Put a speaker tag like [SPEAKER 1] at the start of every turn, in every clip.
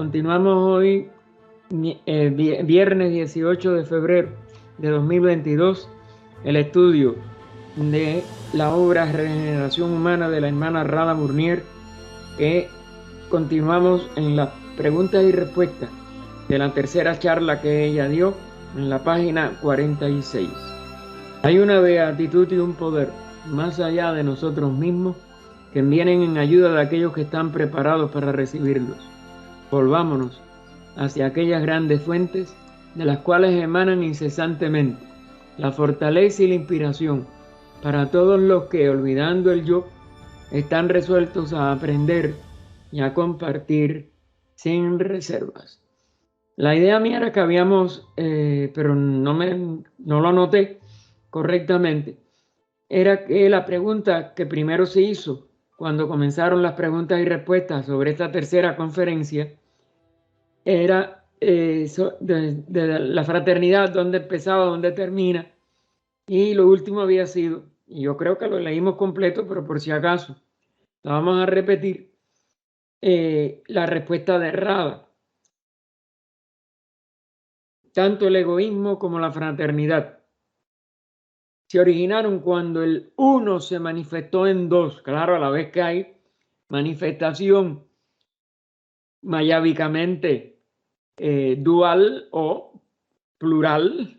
[SPEAKER 1] Continuamos hoy, viernes 18 de febrero de 2022, el estudio de la obra Regeneración Humana de la hermana Radha Burnier, que continuamos en las preguntas y respuestas de la tercera charla que ella dio en la página 46. Hay una beatitud y un poder más allá de nosotros mismos que vienen en ayuda de aquellos que están preparados para recibirlos. Volvámonos hacia aquellas grandes fuentes de las cuales emanan incesantemente la fortaleza y la inspiración para todos los que, olvidando el yo, están resueltos a aprender y a compartir sin reservas. La idea mía era que habíamos, pero no lo anoté correctamente, era que la pregunta que primero se hizo cuando comenzaron las preguntas y respuestas sobre esta tercera conferencia era de la fraternidad, dónde empezaba, dónde termina, y lo último había sido, y yo creo que lo leímos completo, pero por si acaso la vamos a repetir, la respuesta de Radha. Tanto el egoísmo como la fraternidad se originaron cuando el uno se manifestó en dos. Claro, a la vez que hay manifestación mayábicamente dual o plural,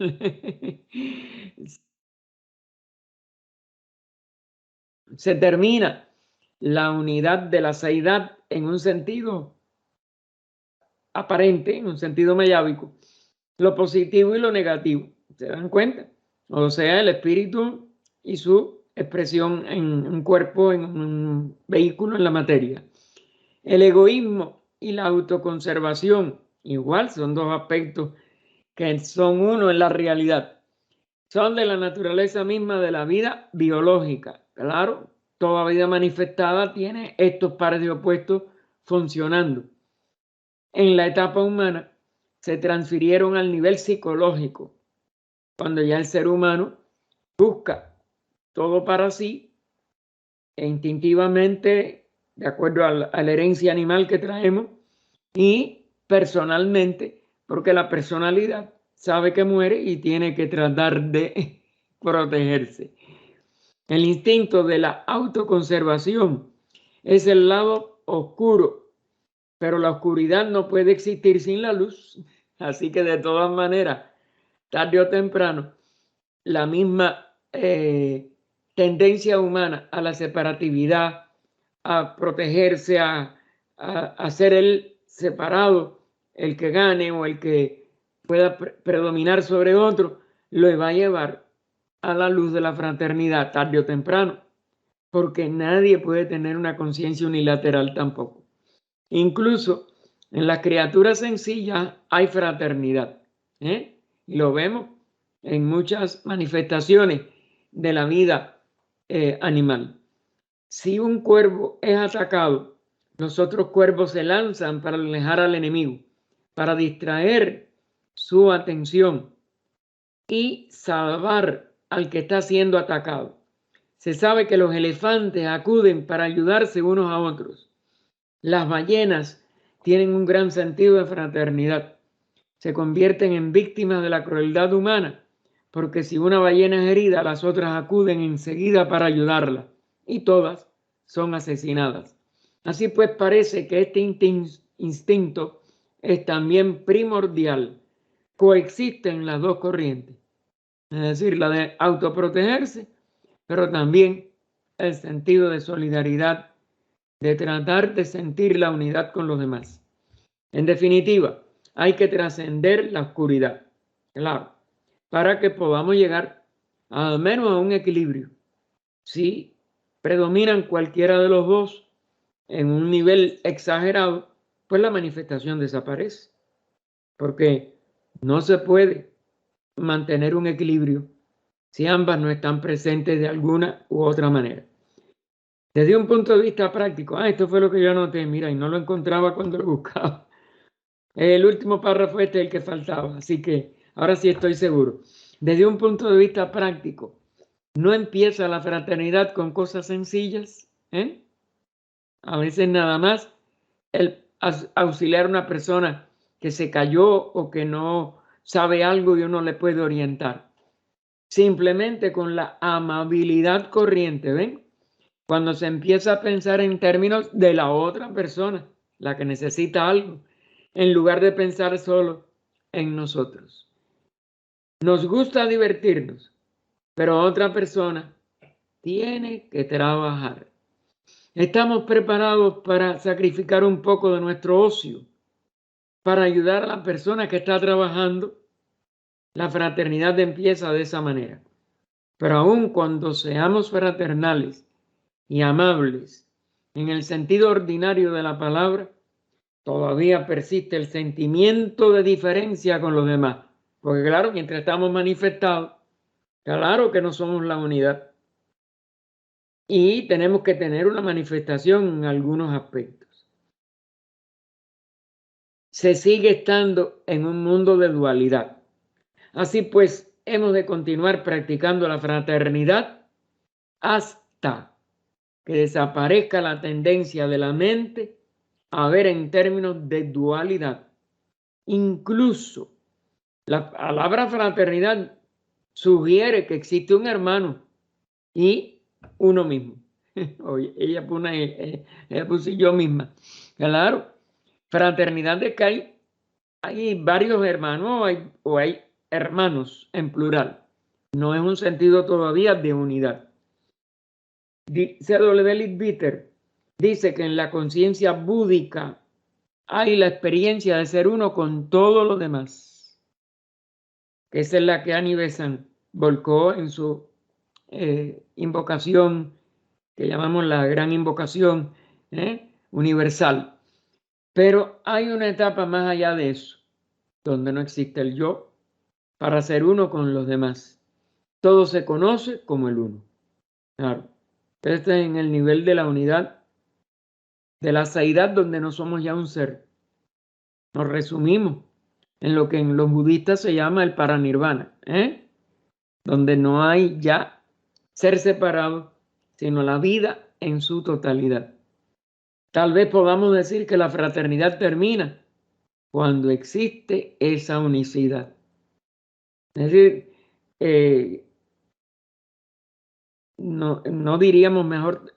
[SPEAKER 1] se termina la unidad de la seidad en un sentido aparente, en un sentido mayábico, lo positivo y lo negativo. ¿Se dan cuenta? O sea, el espíritu y su expresión en un cuerpo, en un vehículo, en la materia. El egoísmo y la autoconservación, igual, son dos aspectos que son uno en la realidad. Son de la naturaleza misma de la vida biológica. Claro, toda vida manifestada tiene estos pares de opuestos funcionando. En la etapa humana se transfirieron al nivel psicológico, cuando ya el ser humano busca todo para sí e instintivamente, de acuerdo a la herencia animal que traemos, y personalmente, porque la personalidad sabe que muere y tiene que tratar de protegerse. El instinto de la autoconservación es el lado oscuro, pero la oscuridad no puede existir sin la luz, así que de todas maneras, tarde o temprano, la misma tendencia humana a la separatividad, a protegerse, a ser el separado, el que gane o el que pueda predominar sobre otro, lo va a llevar a la luz de la fraternidad tarde o temprano, porque nadie puede tener una conciencia unilateral tampoco. Incluso en las criaturas sencillas hay fraternidad, y lo vemos en muchas manifestaciones de la vida animal. Si un cuervo es atacado, los otros cuervos se lanzan para alejar al enemigo, para distraer su atención y salvar al que está siendo atacado. Se sabe que los elefantes acuden para ayudarse unos a otros. Las ballenas tienen un gran sentido de fraternidad. Se convierten en víctimas de la crueldad humana, porque si una ballena es herida, las otras acuden enseguida para ayudarla, y todas son asesinadas. Así pues, parece que este instinto es también primordial. Coexisten las dos corrientes, es decir, la de autoprotegerse, pero también el sentido de solidaridad, de tratar de sentir la unidad con los demás. En definitiva, hay que trascender la oscuridad, claro, para que podamos llegar al menos a un equilibrio. Si predominan cualquiera de los dos en un nivel exagerado, pues la manifestación desaparece, porque no se puede mantener un equilibrio si ambas no están presentes de alguna u otra manera. Desde un punto de vista práctico, esto fue lo que yo anoté, mira, y no lo encontraba cuando lo buscaba. El último párrafo este es el que faltaba, así que ahora sí estoy seguro. Desde un punto de vista práctico, ¿no empieza la fraternidad con cosas sencillas? A veces nada más auxiliar a una persona que se cayó o que no sabe algo y uno le puede orientar. Simplemente con la amabilidad corriente, ¿ven? Cuando se empieza a pensar en términos de la otra persona, la que necesita algo, en lugar de pensar solo en nosotros. Nos gusta divertirnos, pero otra persona tiene que trabajar. Estamos preparados para sacrificar un poco de nuestro ocio, para ayudar a la persona que está trabajando. La fraternidad empieza de esa manera. Pero aun cuando seamos fraternales y amables en el sentido ordinario de la palabra, todavía persiste el sentimiento de diferencia con los demás. Porque claro, mientras estamos manifestados, claro que no somos la unidad. Y tenemos que tener una manifestación en algunos aspectos. Se sigue estando en un mundo de dualidad. Así pues, hemos de continuar practicando la fraternidad hasta que desaparezca la tendencia de la mente a ver en términos de dualidad. Incluso la palabra fraternidad sugiere que existe un hermano y uno mismo. Oye, ella puso yo misma. Claro, fraternidad es que hay varios hermanos o hay hermanos en plural. No es un sentido todavía de unidad. C.W. Leadbeater dice que en la conciencia búdica hay la experiencia de ser uno con todo lo demás. Esa es la que Annie Besant volcó en su invocación, que llamamos la gran invocación universal. Pero hay una etapa más allá de eso, donde no existe el yo, para ser uno con los demás. Todo se conoce como el uno. Claro. Este es en el nivel de la unidad, de la seidad, donde no somos ya un ser. Nos resumimos en lo que en los budistas se llama el paranirvana, donde no hay ya ser separado, sino la vida en su totalidad. Tal vez podamos decir que la fraternidad termina cuando existe esa unicidad. Es decir, no diríamos mejor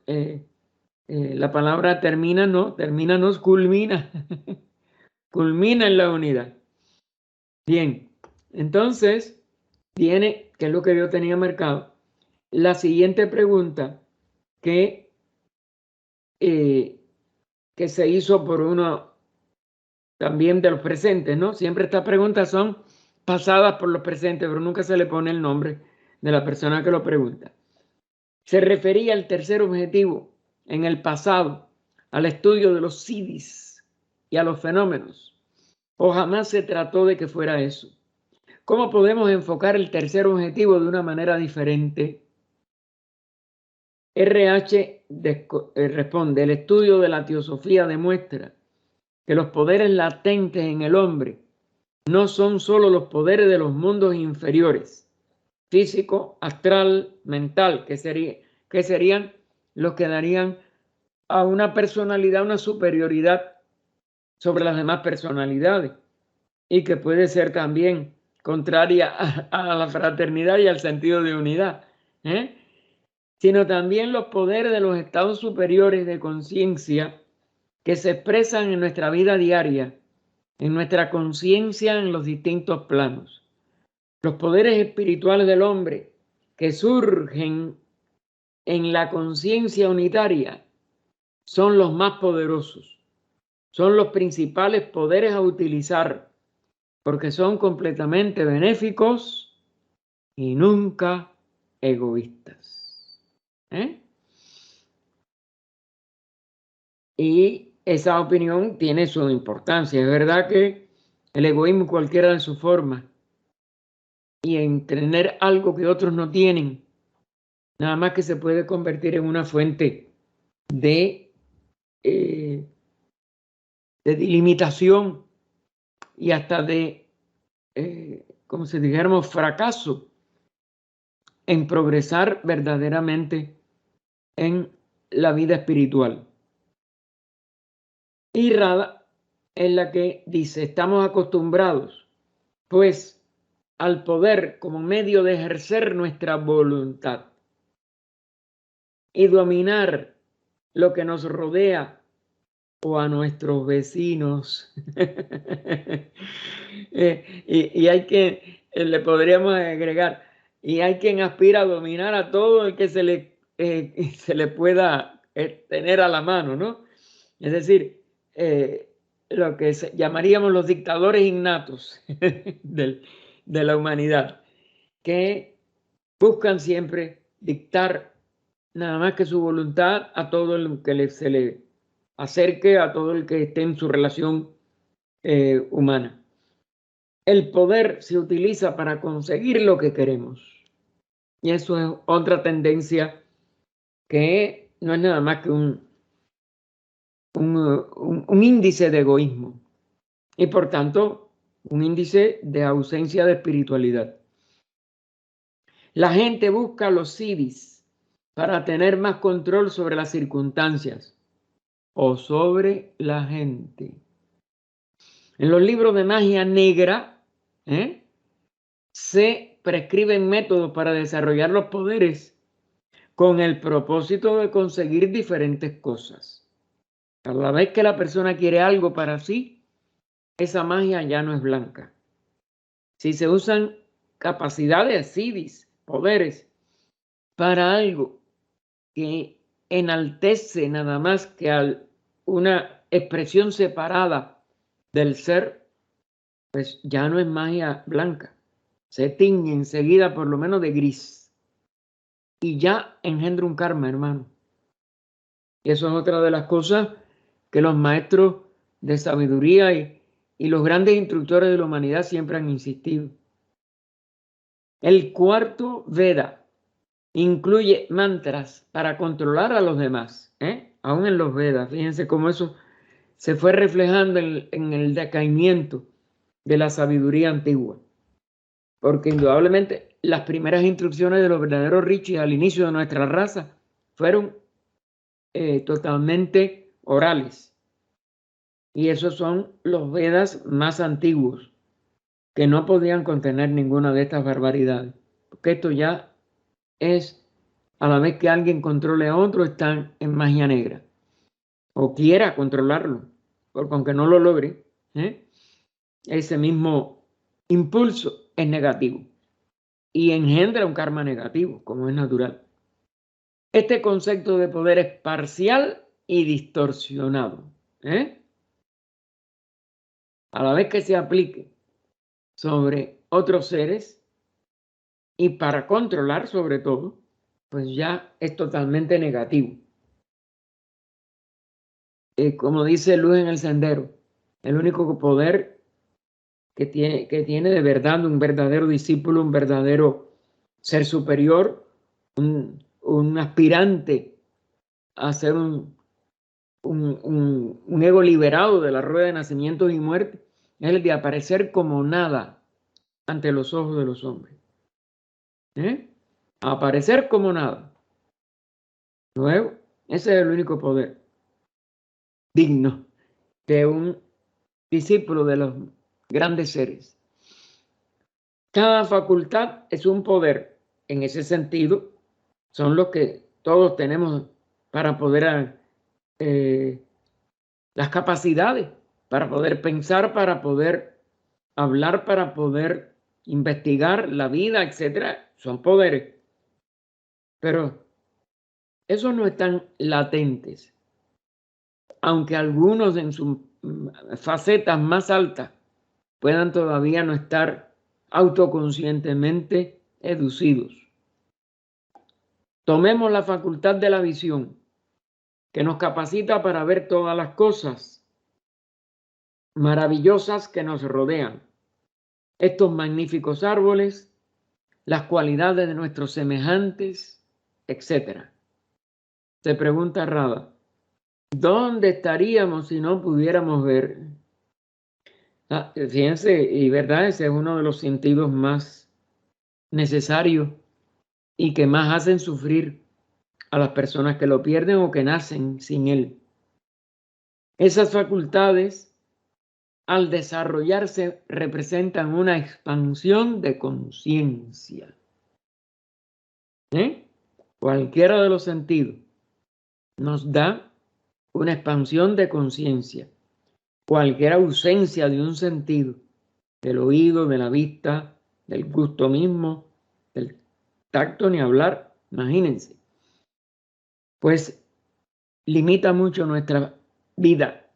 [SPEAKER 1] la palabra termina, no, termina nos culmina, culmina en la unidad. Bien, entonces viene, que es lo que yo tenía marcado, la siguiente pregunta que se hizo por uno también de los presentes, ¿no? Siempre estas preguntas son pasadas por los presentes, pero nunca se le pone el nombre de la persona que lo pregunta. Se refería al tercer objetivo en el pasado, al estudio de los siddhis y a los fenómenos, o jamás se trató de que fuera eso. ¿Cómo podemos enfocar el tercer objetivo de una manera diferente? RH responde, el estudio de la teosofía demuestra que los poderes latentes en el hombre no son solo los poderes de los mundos inferiores, físico, astral, mental, que serían los que darían a una personalidad una superioridad sobre las demás personalidades y que puede ser también contraria a la fraternidad y al sentido de unidad, sino también los poderes de los estados superiores de conciencia que se expresan en nuestra vida diaria, en nuestra conciencia en los distintos planos. Los poderes espirituales del hombre que surgen en la conciencia unitaria son los más poderosos, son los principales poderes a utilizar, porque son completamente benéficos y nunca egoístas. Y esa opinión tiene su importancia. Es verdad que el egoísmo, cualquiera de sus formas, y en tener algo que otros no tienen, nada más que se puede convertir en una fuente de limitación y hasta de, como si dijéramos, fracaso en progresar verdaderamente en la vida espiritual. Y es la que dice, estamos acostumbrados, pues, al poder como medio de ejercer nuestra voluntad y dominar lo que nos rodea o a nuestros vecinos. Y hay que, le podríamos agregar, y hay quien aspira a dominar a todo el que se le pueda tener a la mano, ¿no? Es decir, lo que llamaríamos los dictadores innatos de la humanidad, que buscan siempre dictar nada más que su voluntad a todo el que se le acerque, a todo el que esté en su relación humana. El poder se utiliza para conseguir lo que queremos. Y eso es otra tendencia que no es nada más que un índice de egoísmo y por tanto un índice de ausencia de espiritualidad. La gente busca los civis para tener más control sobre las circunstancias o sobre la gente. En los libros de magia negra se prescriben métodos para desarrollar los poderes con el propósito de conseguir diferentes cosas. A la vez que la persona quiere algo para sí, esa magia ya no es blanca. Si se usan capacidades, civis, poderes, para algo que enaltece nada más que a una expresión separada del ser, pues ya no es magia blanca. Se tiñe enseguida por lo menos de gris. Y ya engendra un karma, hermano. Y eso es otra de las cosas que los maestros de sabiduría y los grandes instructores de la humanidad siempre han insistido. El cuarto Veda incluye mantras para controlar a los demás, aún en los Vedas. Fíjense cómo eso se fue reflejando en el decaimiento de la sabiduría antigua. Porque indudablemente las primeras instrucciones de los verdaderos rishis al inicio de nuestra raza fueron totalmente orales. Y esos son los Vedas más antiguos, que no podían contener ninguna de estas barbaridades. Porque esto ya es, a la vez que alguien controle a otro, están en magia negra. O quiera controlarlo, porque aunque no lo logre, ese mismo impulso es negativo y engendra un karma negativo, como es natural. Este concepto de poder es parcial y distorsionado. A la vez que se aplique sobre otros seres y para controlar sobre todo, pues ya es totalmente negativo. Como dice Luz en el Sendero, el único poder que tiene de verdad un verdadero discípulo, un verdadero ser superior, un aspirante a ser un ego liberado de la rueda de nacimientos y muerte, es el de aparecer como nada ante los ojos de los hombres. Aparecer como nada. Luego, ese es el único poder digno de un discípulo de los grandes seres. Cada facultad es un poder. En ese sentido, son los que todos tenemos para poder, las capacidades, para poder pensar, para poder hablar, para poder investigar la vida, etcétera. Son poderes. Pero esos no están latentes. Aunque algunos en sus facetas más altas puedan todavía no estar autoconscientemente educidos. Tomemos la facultad de la visión, que nos capacita para ver todas las cosas maravillosas que nos rodean. Estos magníficos árboles, las cualidades de nuestros semejantes, etc. Se pregunta Rada, ¿dónde estaríamos si no pudiéramos ver? Fíjense, y verdad, ese es uno de los sentidos más necesarios y que más hacen sufrir a las personas que lo pierden o que nacen sin él. Esas facultades al desarrollarse representan una expansión de conciencia. Cualquiera de los sentidos nos da una expansión de conciencia. Cualquier ausencia de un sentido, del oído, de la vista, del gusto mismo, del tacto, ni hablar, imagínense, pues limita mucho nuestra vida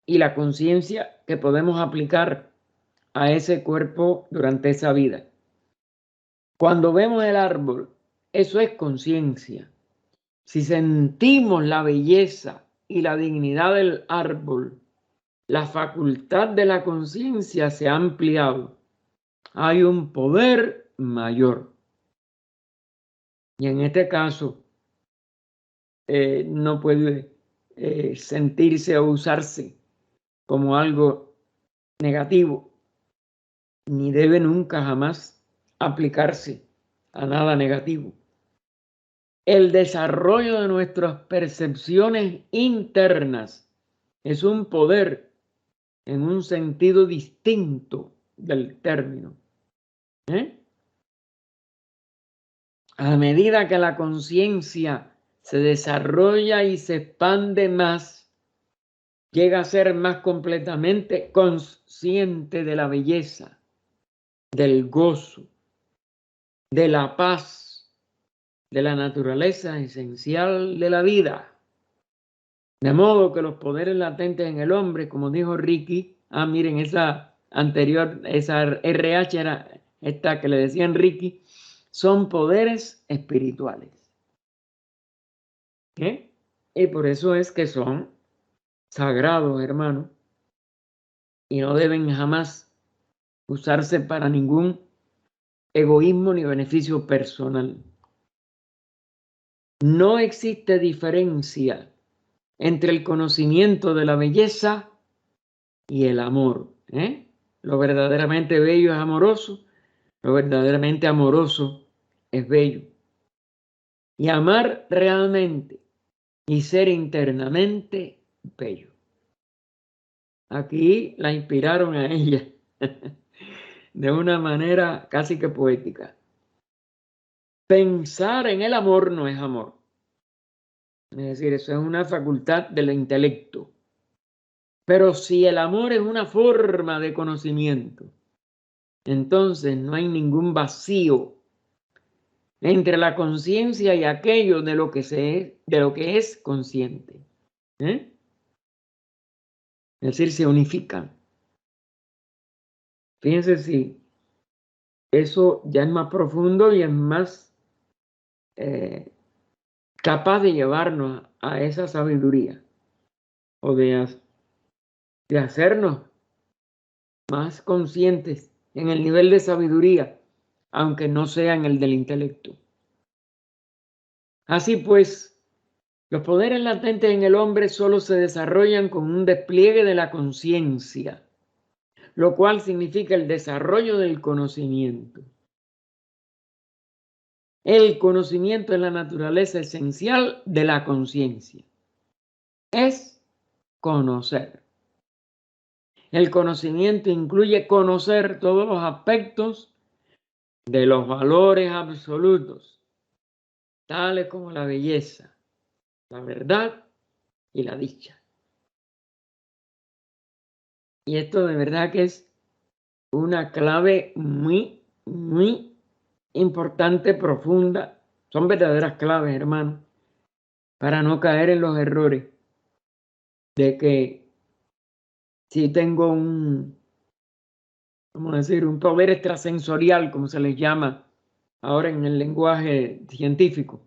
[SPEAKER 1] y la conciencia que podemos aplicar a ese cuerpo durante esa vida. Cuando vemos el árbol, eso es conciencia. Si sentimos la belleza y la dignidad del árbol, la facultad de la conciencia se ha ampliado. Hay un poder mayor. Y en este caso, no puede sentirse o usarse como algo negativo, ni debe nunca jamás aplicarse a nada negativo. El desarrollo de nuestras percepciones internas es un poder en un sentido distinto del término. A medida que la conciencia se desarrolla y se expande más, llega a ser más completamente consciente de la belleza, del gozo, de la paz, de la naturaleza esencial de la vida. De modo que los poderes latentes en el hombre, como dijo Ricky, miren, esa anterior, esa RH era esta que le decían Ricky, son poderes espirituales. Y por eso es que son sagrados, hermano, y no deben jamás usarse para ningún egoísmo ni beneficio personal. No existe diferencia entre el conocimiento de la belleza y el amor. Lo verdaderamente bello es amoroso, lo verdaderamente amoroso es bello. Y amar realmente y ser internamente bello. Aquí la inspiraron a ella de una manera casi que poética. Pensar en el amor no es amor. Es decir, eso es una facultad del intelecto. Pero si el amor es una forma de conocimiento, entonces no hay ningún vacío entre la conciencia y aquello de lo que es consciente. Es decir, se unifican. Fíjense si eso ya es más profundo y es más capaz de llevarnos a esa sabiduría o de hacernos más conscientes en el nivel de sabiduría, aunque no sea en el del intelecto. Así pues, los poderes latentes en el hombre solo se desarrollan con un despliegue de la conciencia, lo cual significa el desarrollo del conocimiento. El conocimiento es la naturaleza esencial de la conciencia. Es conocer. El conocimiento incluye conocer todos los aspectos de los valores absolutos, tales como la belleza, la verdad y la dicha. Y esto de verdad que es una clave muy, muy importante, profunda. Son verdaderas claves, hermano, para no caer en los errores de que si tengo un poder extrasensorial, como se les llama ahora en el lenguaje científico,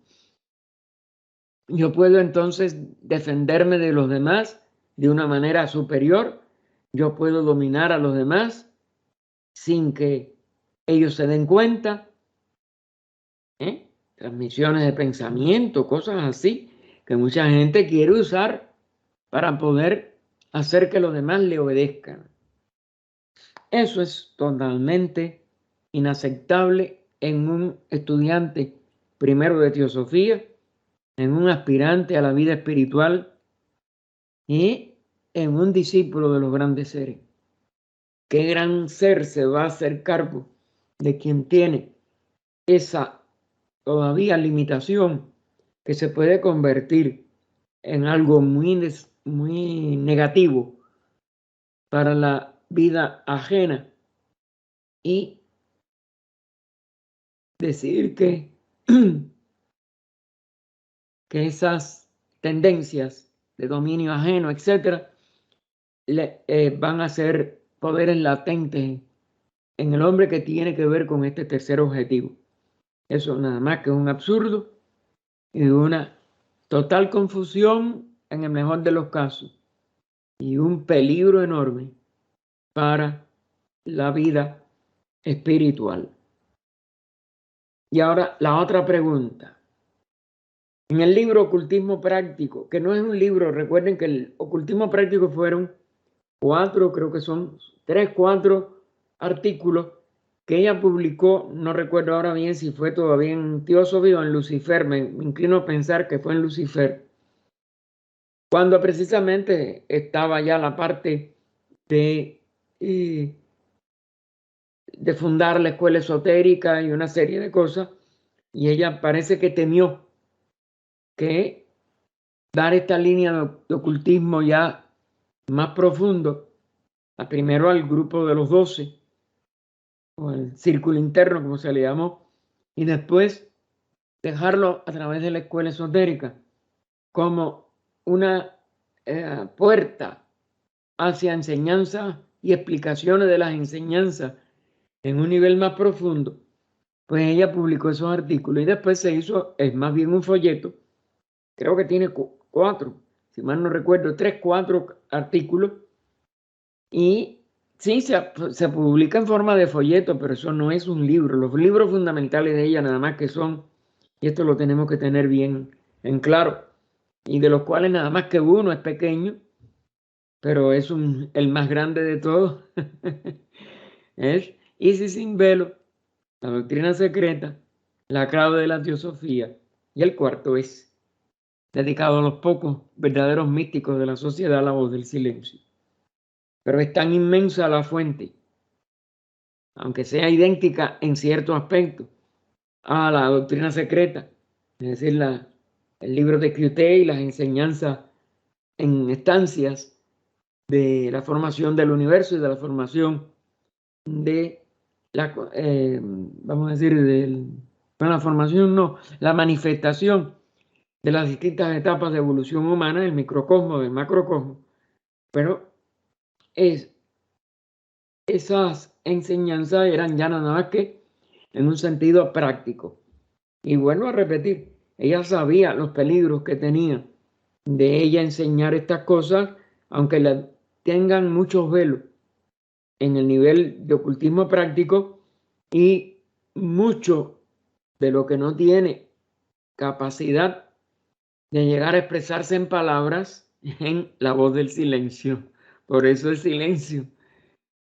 [SPEAKER 1] yo puedo entonces defenderme de los demás de una manera superior. Yo puedo dominar a los demás sin que ellos se den cuenta. Transmisiones de pensamiento, cosas así, que mucha gente quiere usar para poder hacer que los demás le obedezcan. Eso es totalmente inaceptable en un estudiante primero de teosofía, en un aspirante a la vida espiritual y en un discípulo de los grandes seres. qué gran ser se va a hacer cargo de quien tiene esa todavía limitación que se puede convertir en algo muy negativo para la vida ajena y decir que, que esas tendencias de dominio ajeno, etcétera, van a ser poderes latentes en el hombre que tiene que ver con este tercer objetivo. Eso nada más que un absurdo y una total confusión en el mejor de los casos y un peligro enorme para la vida espiritual. Y ahora la otra pregunta. En el libro Ocultismo Práctico, que no es un libro, recuerden que el Ocultismo Práctico fueron 4, creo que son 3, 4 artículos que ella publicó, no recuerdo ahora bien si fue todavía en Teosofía o en Lucifer, me inclino a pensar que fue en Lucifer, cuando precisamente estaba ya la parte de fundar la escuela esotérica y una serie de cosas, y ella parece que temió que dar esta línea de ocultismo ya más profundo, primero al grupo de los 12, o el círculo interno, como se le llamó, y después dejarlo a través de la escuela esotérica como una puerta hacia enseñanzas y explicaciones de las enseñanzas en un nivel más profundo. Pues ella publicó esos artículos y después se hizo, es más bien un folleto, creo que tiene 4, si mal no recuerdo, 3, 4 artículos, y sí, se publica en forma de folleto, pero eso no es un libro. Los libros fundamentales de ella nada más que son, y esto lo tenemos que tener bien en claro, y de los cuales nada más que uno es pequeño, pero es el más grande de todos, es Isis sin velo, la doctrina secreta, la clave de la teosofía, y el cuarto es dedicado a los pocos verdaderos místicos de la sociedad, la voz del silencio. Pero es tan inmensa la fuente, aunque sea idéntica en cierto aspecto a la doctrina secreta, es decir, el libro de Kyuté y las enseñanzas en estancias de la formación del universo y de la formación de vamos a decir, la formación no, la manifestación de las distintas etapas de evolución humana, el microcosmo, del macrocosmo, pero esas enseñanzas eran ya nada más que en un sentido práctico. Y vuelvo a repetir, ella sabía los peligros que tenía de ella enseñar estas cosas, aunque la tengan muchos velos en el nivel de ocultismo práctico y mucho de lo que no tiene capacidad de llegar a expresarse en palabras en la voz del silencio. Por eso el silencio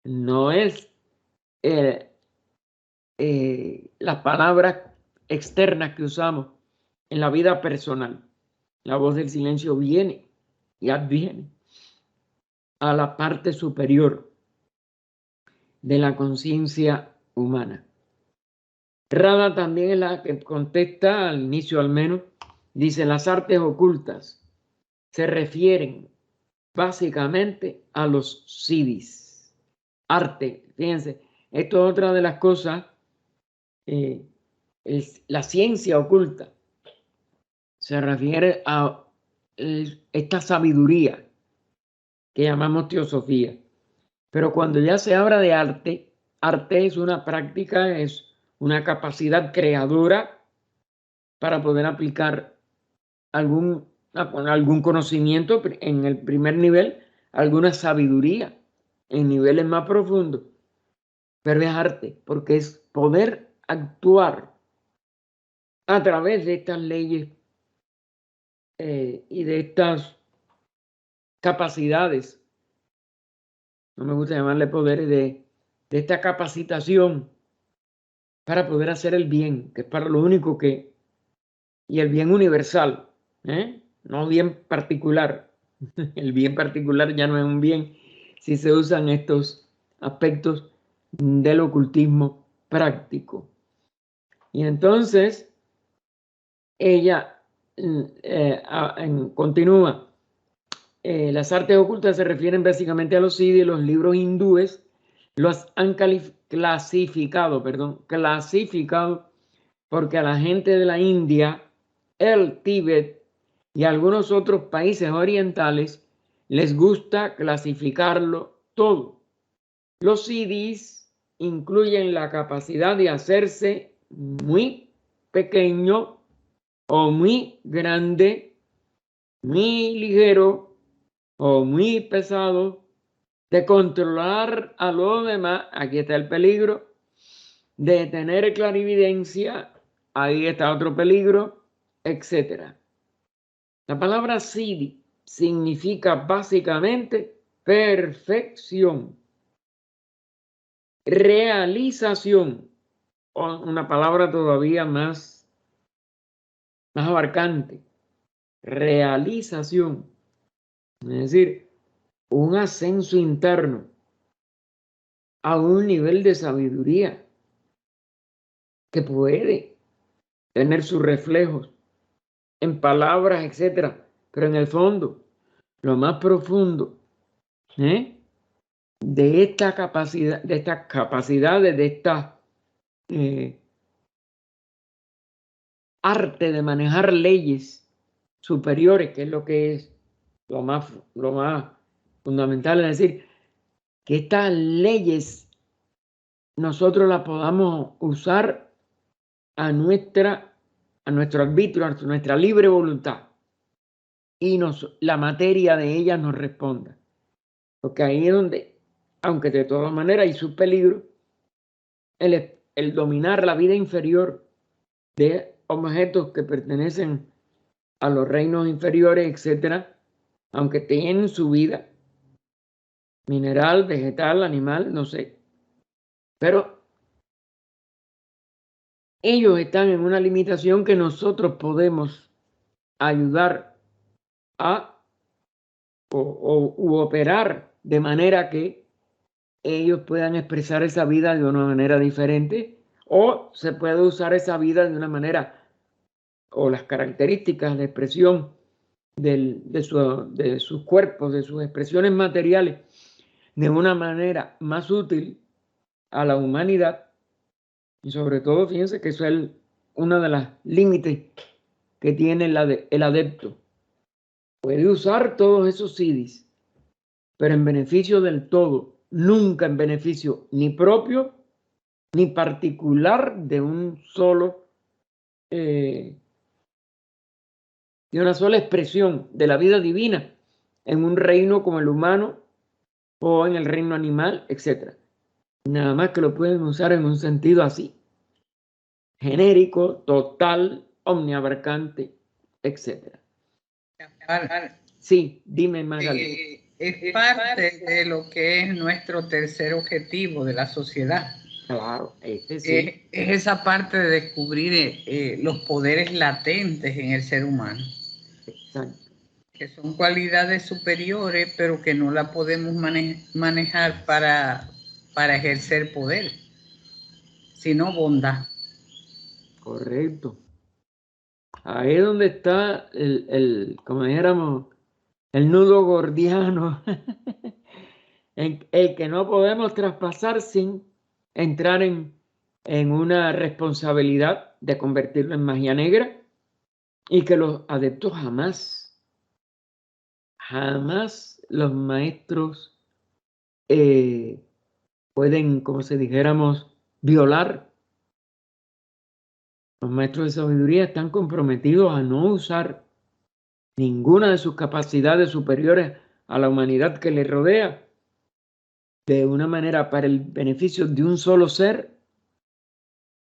[SPEAKER 1] no es las palabras externas que usamos en la vida personal. La voz del silencio viene y adviene a la parte superior de la conciencia humana. Rada también es la que contesta, al inicio al menos, dice: las artes ocultas se refieren básicamente a los siddhis. Arte, fíjense, esto es otra de las cosas, es la ciencia oculta. Se refiere a esta sabiduría que llamamos teosofía. Pero cuando ya se habla de arte, arte es una práctica, es una capacidad creadora para poder aplicar algún conocimiento en el primer nivel, alguna sabiduría en niveles más profundos. Pero es arte, porque es poder actuar a través de estas leyes y de estas capacidades, no me gusta llamarle poderes, de esta capacitación para poder hacer el bien, que es para lo único que, y el bien universal, no bien particular. El bien particular ya no es un bien si se usan estos aspectos del ocultismo práctico. Y entonces ella continúa. Las artes ocultas se refieren básicamente a los siddhis. Los libros hindúes los han clasificado porque a la gente de la India, el Tíbet y algunos otros países orientales les gusta clasificarlo todo. Los siddhis incluyen la capacidad de hacerse muy pequeño o muy grande, muy ligero o muy pesado, de controlar a los demás. Aquí está el peligro. De tener clarividencia, ahí está otro peligro, etc. La palabra siddhi significa básicamente perfección, realización, o una palabra todavía más abarcante, realización, es decir, un ascenso interno a un nivel de sabiduría que puede tener sus reflejos en palabras, etcétera, pero en el fondo, lo más profundo de esta capacidad, de estas capacidades, de esta arte de manejar leyes superiores, que es lo que es lo más fundamental, es decir, que estas leyes nosotros las podamos usar a nuestro arbitrio, a nuestra libre voluntad, y la materia de ellas nos responda. Porque ahí es donde, aunque de todas maneras hay sus peligros, el dominar la vida inferior de objetos que pertenecen a los reinos inferiores, etcétera, aunque tienen su vida, mineral, vegetal, animal, no sé, pero ellos están en una limitación que nosotros podemos ayudar a u operar de manera que ellos puedan expresar esa vida de una manera diferente, o se puede usar esa vida de una manera, o las características de expresión de sus cuerpos, de sus expresiones materiales, de una manera más útil a la humanidad. Y sobre todo, fíjense que eso es uno de los límites que tiene el adepto. Puede usar todos esos siddhis, pero en beneficio del todo, nunca en beneficio ni propio ni particular de una sola expresión de la vida divina en un reino como el humano o en el reino animal, etc. Nada más que lo pueden usar en un sentido así, genérico, total, omniabarcante, etc. Sí, dime, Magali.
[SPEAKER 2] Es parte de lo que es nuestro tercer objetivo de la sociedad.
[SPEAKER 1] Claro, sí.
[SPEAKER 2] Es esa parte de descubrir los poderes latentes en el ser humano.
[SPEAKER 1] Exacto.
[SPEAKER 2] Que son cualidades superiores, pero que no la podemos manejar para ejercer poder, sino bondad.
[SPEAKER 1] Correcto. Ahí es donde está como dijéramos, el nudo gordiano, el que no podemos traspasar sin entrar en una responsabilidad de convertirlo en magia negra, y que los adeptos jamás los maestros pueden, como si dijéramos, violar. Los maestros de sabiduría están comprometidos a no usar ninguna de sus capacidades superiores a la humanidad que les rodea de una manera para el beneficio de un solo ser,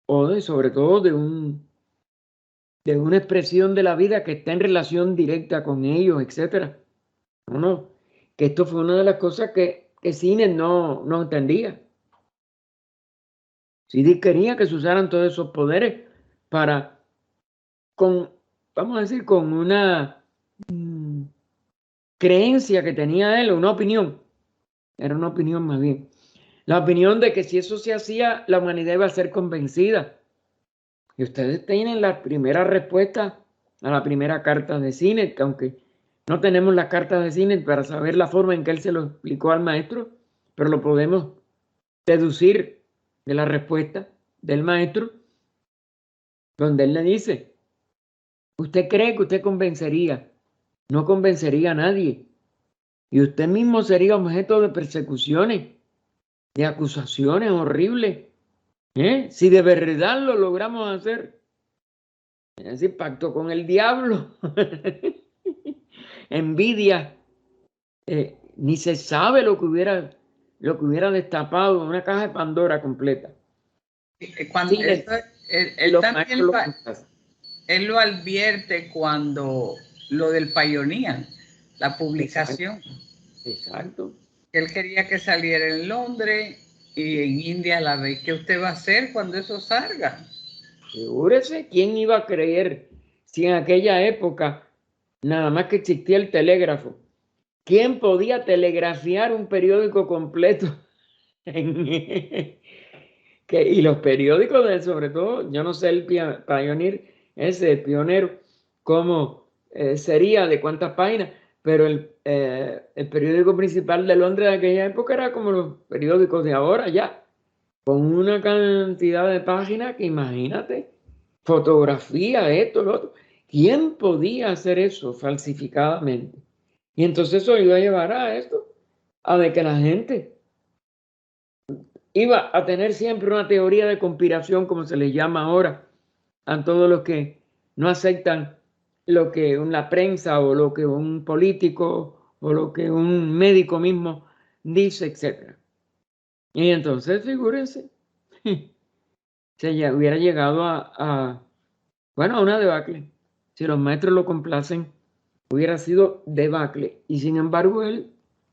[SPEAKER 1] o sobre todo de una expresión de la vida que está en relación directa con ellos, etc. No, que esto fue una de las cosas que Cine no entendía. Siddhi quería que se usaran todos esos poderes para, vamos a decir, con una creencia que tenía él, una opinión, era una opinión más bien, La opinión de que si eso se hacía, la humanidad iba a ser convencida. Y ustedes tienen la primera respuesta a la primera carta de Sinet, que aunque no tenemos la carta de Sinet para saber la forma en que él se lo explicó al maestro, pero lo podemos deducir de la respuesta del maestro, donde él le dice, usted cree que usted convencería, no convencería a nadie, y usted mismo sería objeto de persecuciones, de acusaciones horribles, si de verdad lo logramos hacer. Es decir, pacto con el diablo, envidia, ni se sabe lo que hubiera destapado una caja de Pandora completa.
[SPEAKER 2] Cuando
[SPEAKER 1] Sí,
[SPEAKER 2] él también él lo advierte cuando lo del Pioneer, la publicación.
[SPEAKER 1] Exacto.
[SPEAKER 2] Él quería que saliera en Londres y en India a la vez. ¿Qué usted va a hacer cuando eso salga?
[SPEAKER 1] Figúrese, ¿quién iba a creer si en aquella época nada más que existía el telégrafo? ¿Quién podía telegrafiar un periódico completo? Y los periódicos, sobre todo, yo no sé el Pioneer, ese pionero, cómo sería, de cuántas páginas, pero el periódico principal de Londres de aquella época era como los periódicos de ahora ya, con una cantidad de páginas que imagínate, fotografía, esto, lo otro. ¿Quién podía hacer eso falsificadamente? Y entonces eso iba a llevar a esto, a de que la gente iba a tener siempre una teoría de conspiración, como se les llama ahora, a todos los que no aceptan lo que la prensa o lo que un político o lo que un médico mismo dice, etc. Y entonces, figúrense, se ya hubiera llegado a una debacle. Si los maestros lo complacen, hubiera sido debacle. Y sin embargo, él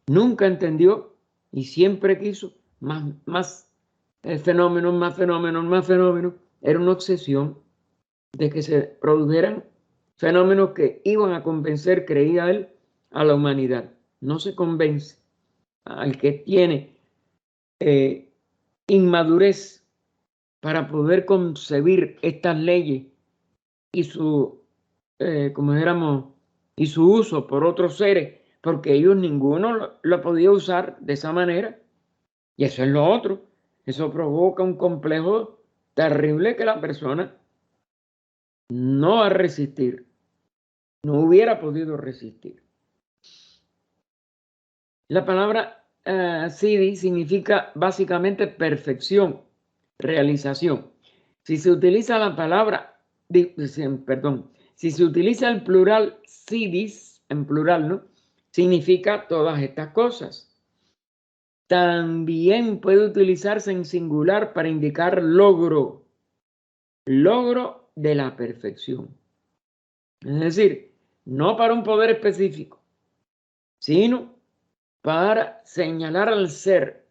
[SPEAKER 1] nunca entendió y siempre quiso más fenómenos, más fenómenos, más fenómenos. Era una obsesión de que se produjeran fenómenos que iban a convencer, creía él, a la humanidad. No se convence al que tiene inmadurez para poder concebir estas leyes y y su uso por otros seres, porque ellos ninguno lo podía usar de esa manera. Y eso es lo otro. Eso provoca un complejo terrible que la persona no va a resistir, no hubiera podido resistir. La palabra siddhi significa básicamente perfección, realización. Si se utiliza la palabra, perdón, si se utiliza el plural siddhis, en plural, ¿no? Significa todas estas cosas. También puede utilizarse en singular para indicar logro de la perfección. Es decir, no para un poder específico, sino para señalar al ser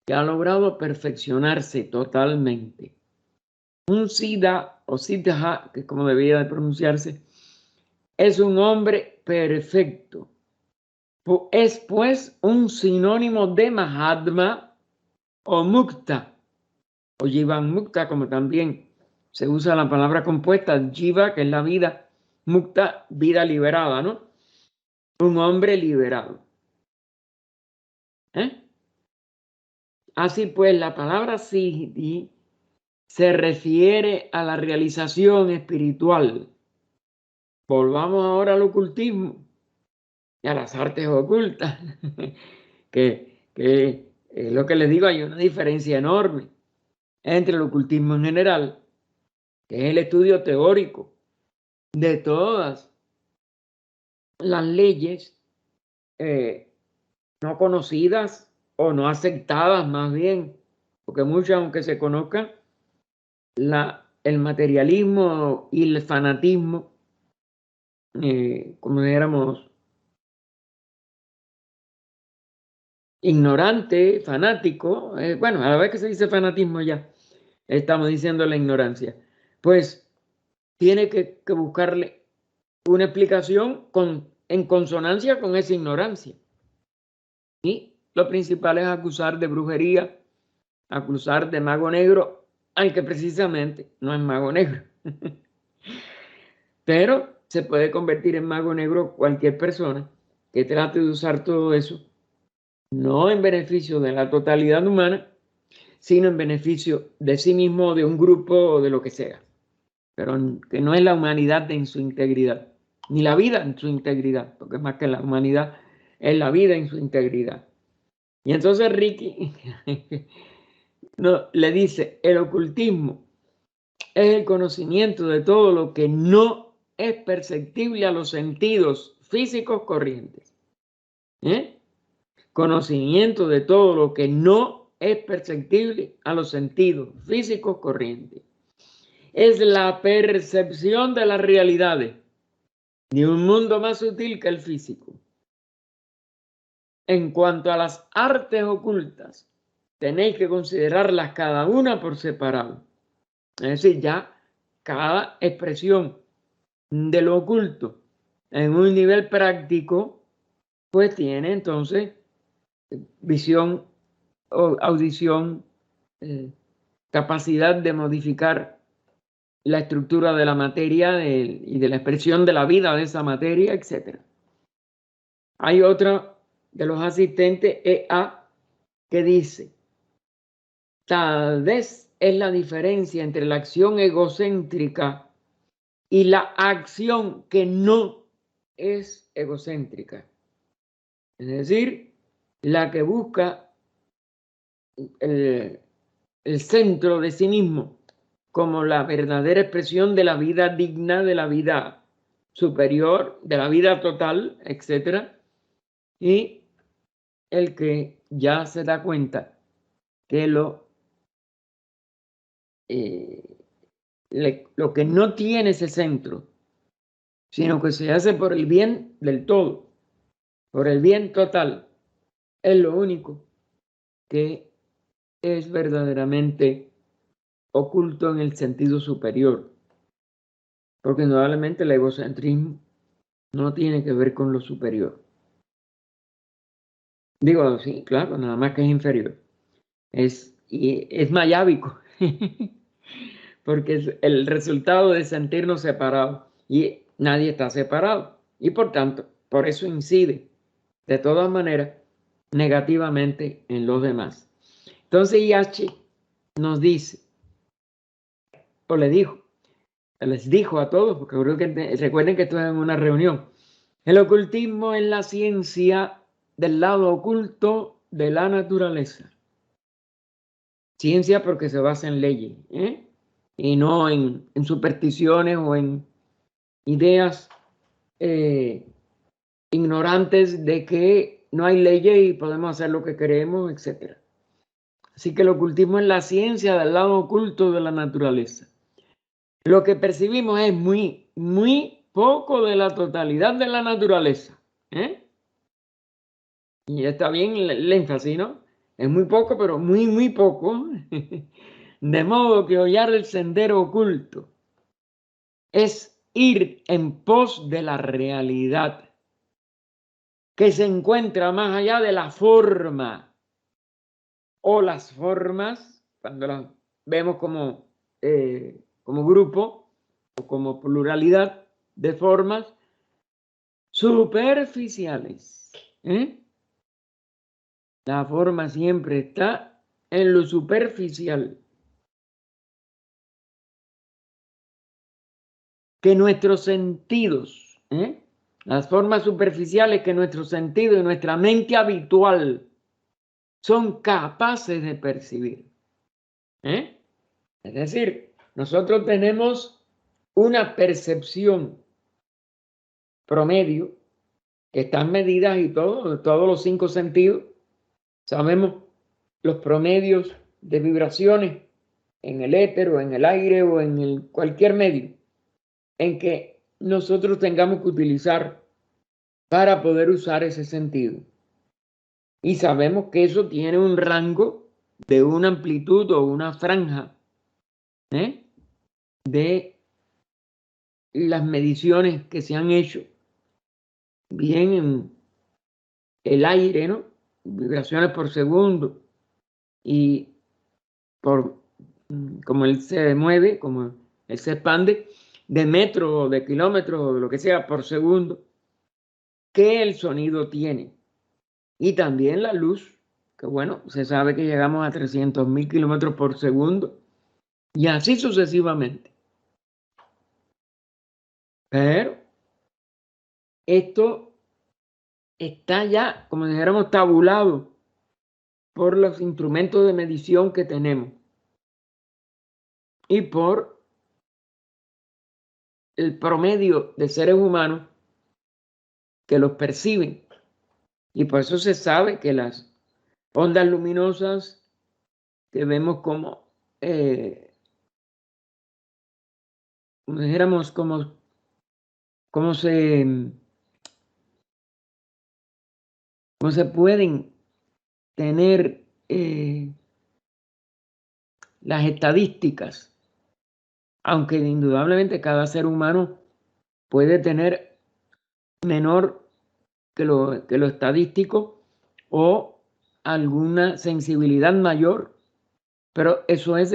[SPEAKER 1] que ha logrado perfeccionarse totalmente. Un siddha o siddha, que es como debía de pronunciarse, es un hombre perfecto. Es pues un sinónimo de Mahatma o Mukta, o Jivan Mukta, como también se usa la palabra compuesta, Jiva, que es la vida, Mukta, vida liberada, ¿no? Un hombre liberado. Así pues, la palabra siddhi se refiere a la realización espiritual. Volvamos ahora al ocultismo y a las artes ocultas, que lo que les digo, hay una diferencia enorme entre el ocultismo en general, que es el estudio teórico de todas las leyes no conocidas o no aceptadas más bien, porque muchas, aunque se conozcan, el materialismo y el fanatismo, como dijéramos, ignorante, fanático, bueno, a la vez que se dice fanatismo ya, estamos diciendo la ignorancia, pues tiene que buscarle una explicación en consonancia con esa ignorancia. Y lo principal es acusar de brujería, acusar de mago negro al que precisamente no es mago negro. Pero se puede convertir en mago negro cualquier persona que trate de usar todo eso, no en beneficio de la totalidad humana, sino en beneficio de sí mismo, de un grupo o de lo que sea. Pero que no es la humanidad en su integridad, ni la vida en su integridad, porque más que la humanidad es la vida en su integridad. Y entonces Ricky no, le dice, el ocultismo es el conocimiento de todo lo que no es perceptible a los sentidos físicos corrientes. Conocimiento de todo lo que no es perceptible a los sentidos físicos corrientes. Es la percepción de las realidades de un mundo más sutil que el físico. En cuanto a las artes ocultas, tenéis que considerarlas cada una por separado. Es decir, ya cada expresión de lo oculto en un nivel práctico, pues tiene entonces visión, audición, capacidad de modificar la estructura de la materia y de la expresión de la vida de esa materia, etc. Hay otro de los asistentes, EA, que dice, tal vez es la diferencia entre la acción egocéntrica y la acción que no es egocéntrica. Es decir, la que busca el centro de sí mismo como la verdadera expresión de la vida digna, de la vida superior, de la vida total, etc. Y el que ya se da cuenta que lo que no tiene ese centro, sino que se hace por el bien del todo, por el bien total, es lo único que es verdaderamente oculto en el sentido superior, porque indudablemente el egocentrismo no tiene que ver con lo superior. Digo, sí, claro, nada más que es inferior. Y es mayábico, porque es el resultado de sentirnos separados y nadie está separado. Y por tanto, por eso incide de todas maneras negativamente en los demás. Entonces Yachi nos dice, o les dijo a todos, porque creo que recuerden que esto es en una reunión, el ocultismo es la ciencia del lado oculto de la naturaleza. Ciencia porque se basa en leyes, y no en supersticiones o en ideas ignorantes de que no hay leyes y podemos hacer lo que queremos, etc. Así que el ocultismo es la ciencia del lado oculto de la naturaleza. Lo que percibimos es muy, muy poco de la totalidad de la naturaleza. Y está bien el énfasis, ¿no? Es muy poco, pero muy, muy poco. De modo que hollar el sendero oculto es ir en pos de la realidad que se encuentra más allá de la forma o las formas, cuando las vemos como grupo o como pluralidad de formas superficiales. La forma siempre está en lo superficial. Que nuestros sentidos, las formas superficiales que nuestros sentidos y nuestra mente habitual son capaces de percibir. Es decir, nosotros tenemos una percepción promedio que están medidas y todos los 5 sentidos. Sabemos los promedios de vibraciones en el éter o en el aire o en cualquier medio en que nosotros tengamos que utilizar para poder usar ese sentido. Y sabemos que eso tiene un rango de una amplitud o una franja de las mediciones que se han hecho bien en el aire, ¿no? Vibraciones por segundo y como él se mueve, como él se expande, de metros o de kilómetros o de lo que sea por segundo, que el sonido tiene. Y también la luz, que bueno, se sabe que llegamos a 300.000 kilómetros por segundo y así sucesivamente. Pero esto está ya, como dijéramos, tabulado por los instrumentos de medición que tenemos y por el promedio de seres humanos que los perciben. Y por eso se sabe que las ondas luminosas que vemos como dijéramos, cómo se pueden tener las estadísticas, aunque indudablemente cada ser humano puede tener menor que lo estadístico o alguna sensibilidad mayor, pero eso es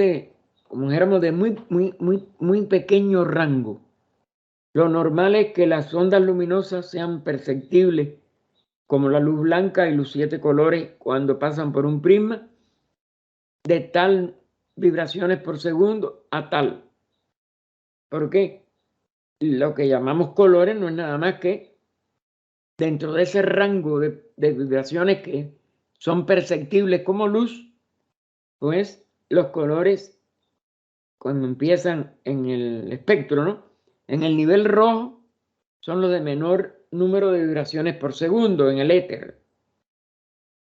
[SPEAKER 1] como dijéramos, de muy pequeño rango. Lo normal es que las ondas luminosas sean perceptibles como la luz blanca y los 7 colores cuando pasan por un prisma, de tal vibraciones por segundo a tal. ¿Por qué? Lo que llamamos colores no es nada más que dentro de ese rango de vibraciones que son perceptibles como luz, pues los colores cuando empiezan en el espectro, ¿no? En el nivel rojo son los de menor número de vibraciones por segundo en el éter,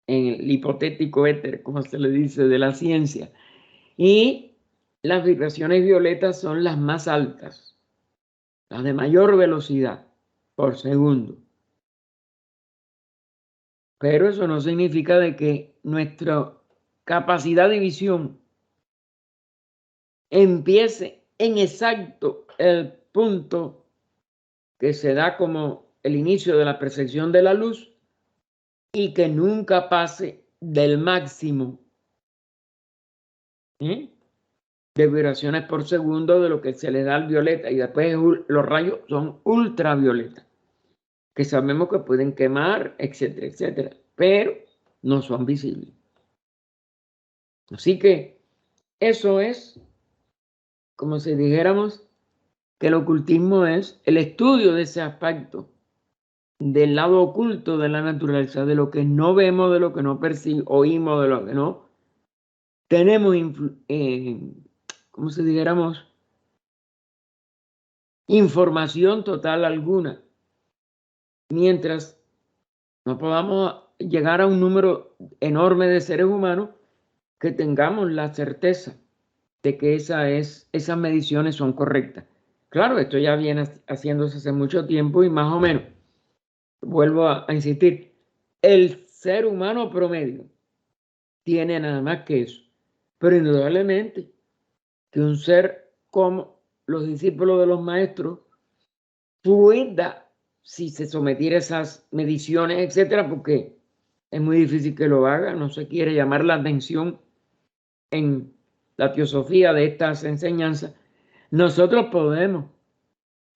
[SPEAKER 1] en el hipotético éter, como se le dice de la ciencia. Y las vibraciones violetas son las más altas, las de mayor velocidad por segundo. Pero eso no significa de que nuestra capacidad de visión empiece en exacto el punto que se da como el inicio de la percepción de la luz y que nunca pase del máximo de vibraciones por segundo de lo que se le da al violeta, y después los rayos son ultravioletas, que sabemos que pueden quemar, etcétera, etcétera, pero no son visibles. Así que eso es, como si dijéramos, que el ocultismo es el estudio de ese aspecto del lado oculto de la naturaleza, de lo que no vemos, de lo que no percibimos, oímos, de lo que no tenemos, como si dijéramos, información total alguna. Mientras no podamos llegar a un número enorme de seres humanos que tengamos la certeza de que esas mediciones son correctas. Claro, esto ya viene haciéndose hace mucho tiempo y más o menos, vuelvo a insistir, el ser humano promedio tiene nada más que eso, pero indudablemente que un ser como los discípulos de los maestros pueda, si se sometiera a esas mediciones, etcétera, porque es muy difícil que lo haga, no se quiere llamar la atención en la teosofía de estas enseñanzas, nosotros podemos,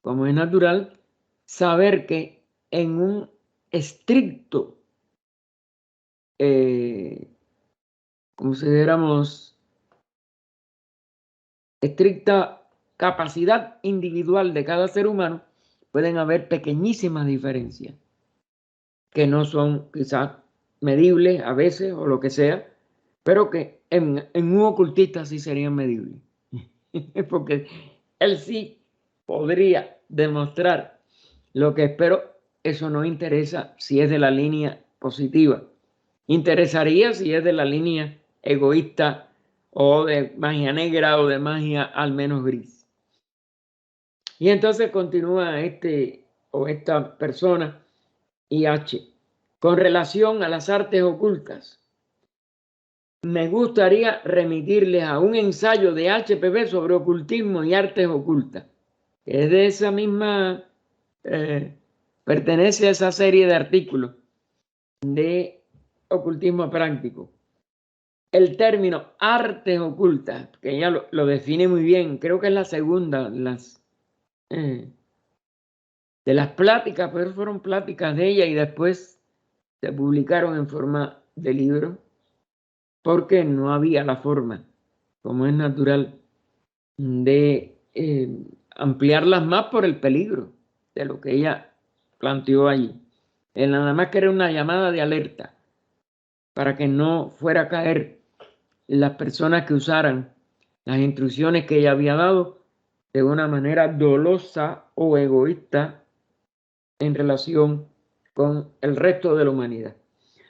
[SPEAKER 1] como es natural, saber que en un estricto, consideramos, estricta capacidad individual de cada ser humano, pueden haber pequeñísimas diferencias que no son quizás medibles a veces o lo que sea, pero que en un ocultista sí serían medibles. Porque él sí podría demostrar lo que espero. Eso no interesa si es de la línea positiva. Interesaría si es de la línea egoísta o de magia negra o de magia al menos gris. Y entonces continúa esta persona IH. Con relación a las artes ocultas, me gustaría remitirles a un ensayo de HPV sobre ocultismo y artes ocultas. Es de esa misma, pertenece a esa serie de artículos de ocultismo práctico. el término artes ocultas, que ella lo define muy bien, creo que es la segunda de las pláticas, pero fueron pláticas de ella y después se publicaron en forma de libro, porque no había la forma, como es natural, de ampliarlas más por el peligro de lo que ella planteó allí. Nada más que era una llamada de alerta para que no fuera a caer las personas que usaran las instrucciones que ella había dado de una manera dolosa o egoísta en relación con el resto de la humanidad.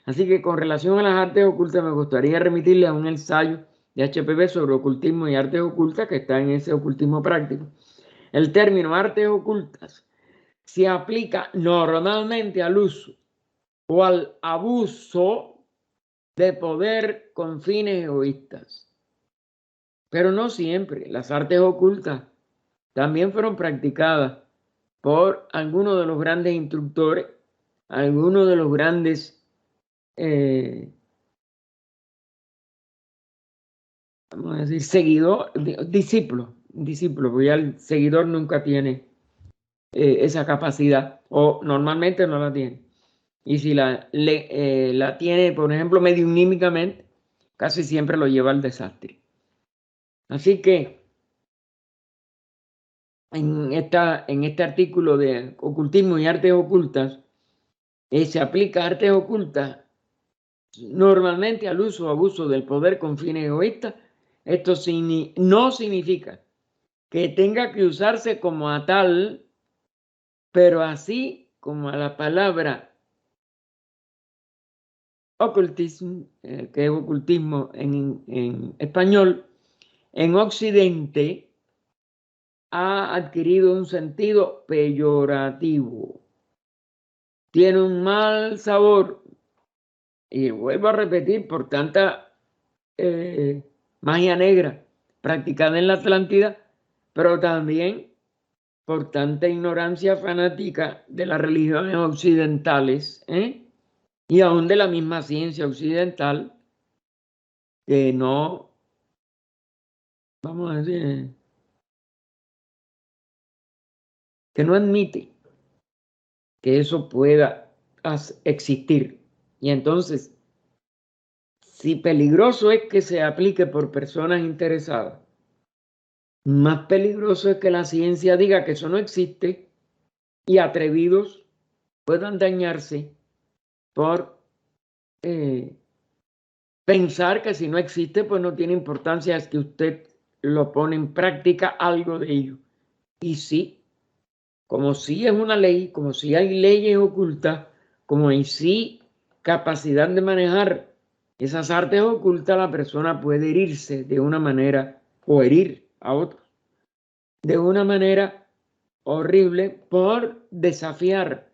[SPEAKER 1] Así que con relación a las artes ocultas me gustaría remitirle a un ensayo de HPV sobre ocultismo y artes ocultas que está en ese ocultismo práctico. El término artes ocultas se aplica normalmente al uso o al abuso de poder con fines egoístas. Pero no siempre. Las artes ocultas también fueron practicadas por algunos de los grandes instructores, algunos de los grandes vamos a decir, seguidor, discípulo, porque ya el seguidor nunca tiene esa capacidad o normalmente no la tiene. Y si la tiene, por ejemplo, mediunímicamente, casi siempre lo lleva al desastre. Así que en este artículo de ocultismo y artes ocultas, se aplica artes ocultas normalmente al uso o abuso del poder con fines egoístas. Esto no significa que tenga que usarse como a tal, pero así como a la palabra ocultismo, que es ocultismo en español, en Occidente ha adquirido un sentido peyorativo. Tiene un mal sabor, y vuelvo a repetir, por tanta magia negra practicada en la Atlántida, pero también por tanta ignorancia fanática de las religiones occidentales, y aún de la misma ciencia occidental, que no, vamos a decir, que no admite que eso pueda existir. Y entonces, si peligroso es que se aplique por personas interesadas, más peligroso es que la ciencia diga que eso no existe y atrevidos puedan dañarse por pensar que si no existe, pues no tiene importancia, es que usted lo pone en práctica algo de ello. Y sí, como si es una ley, como si hay leyes ocultas, como hay sí capacidad de manejar esas artes ocultas, la persona puede herirse de una manera o herir a otros de una manera horrible por desafiar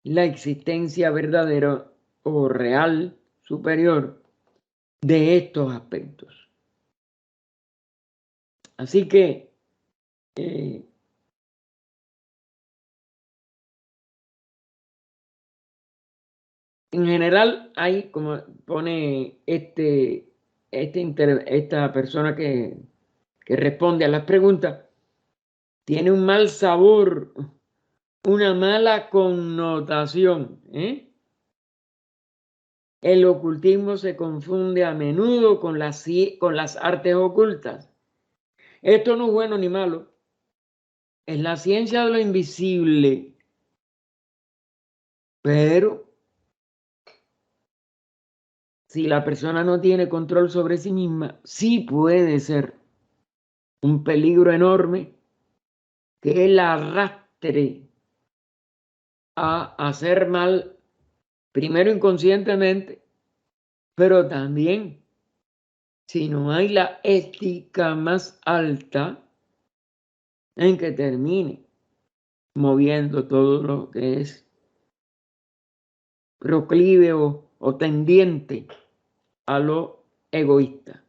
[SPEAKER 1] la existencia verdadera o real superior de estos aspectos. Así que en general hay, como pone esta persona que responde a las preguntas, tiene un mal sabor, una mala connotación. El ocultismo se confunde a menudo con las artes ocultas. Esto no es bueno ni malo. Es la ciencia de lo invisible. Pero si la persona no tiene control sobre sí misma, sí puede ser un peligro enorme que la arrastre a hacer mal, primero inconscientemente, pero también si no hay la ética más alta en que termine moviendo todo lo que es proclive o tendiente a lo egoísta.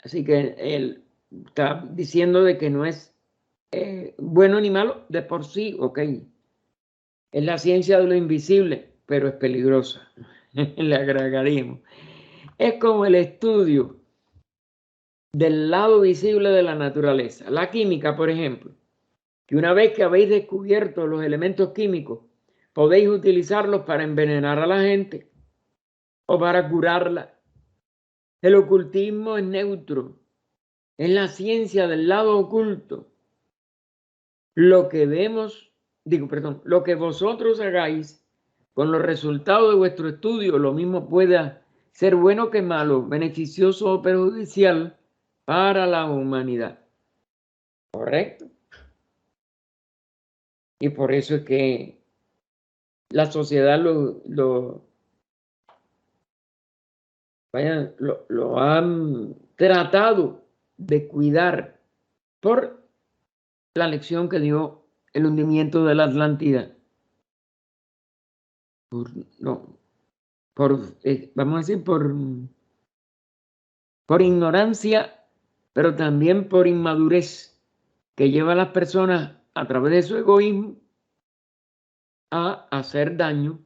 [SPEAKER 1] Así que él está diciendo de que no es bueno ni malo de por sí, ok. Es la ciencia de lo invisible, pero es peligrosa. Le agregaríamos. Es como el estudio del lado visible de la naturaleza. La química, por ejemplo, que una vez que habéis descubierto los elementos químicos, podéis utilizarlos para envenenar a la gente o para curarla. El ocultismo es neutro, es la ciencia del lado oculto. Lo que lo que vosotros hagáis con los resultados de vuestro estudio, lo mismo pueda ser bueno que malo, beneficioso o perjudicial para la humanidad. ¿Correcto? Y por eso es que la sociedad lo han tratado de cuidar por la lección que dio el hundimiento de la Atlántida. Vamos a decir, por ignorancia, pero también por inmadurez que lleva a las personas a través de su egoísmo a hacer daño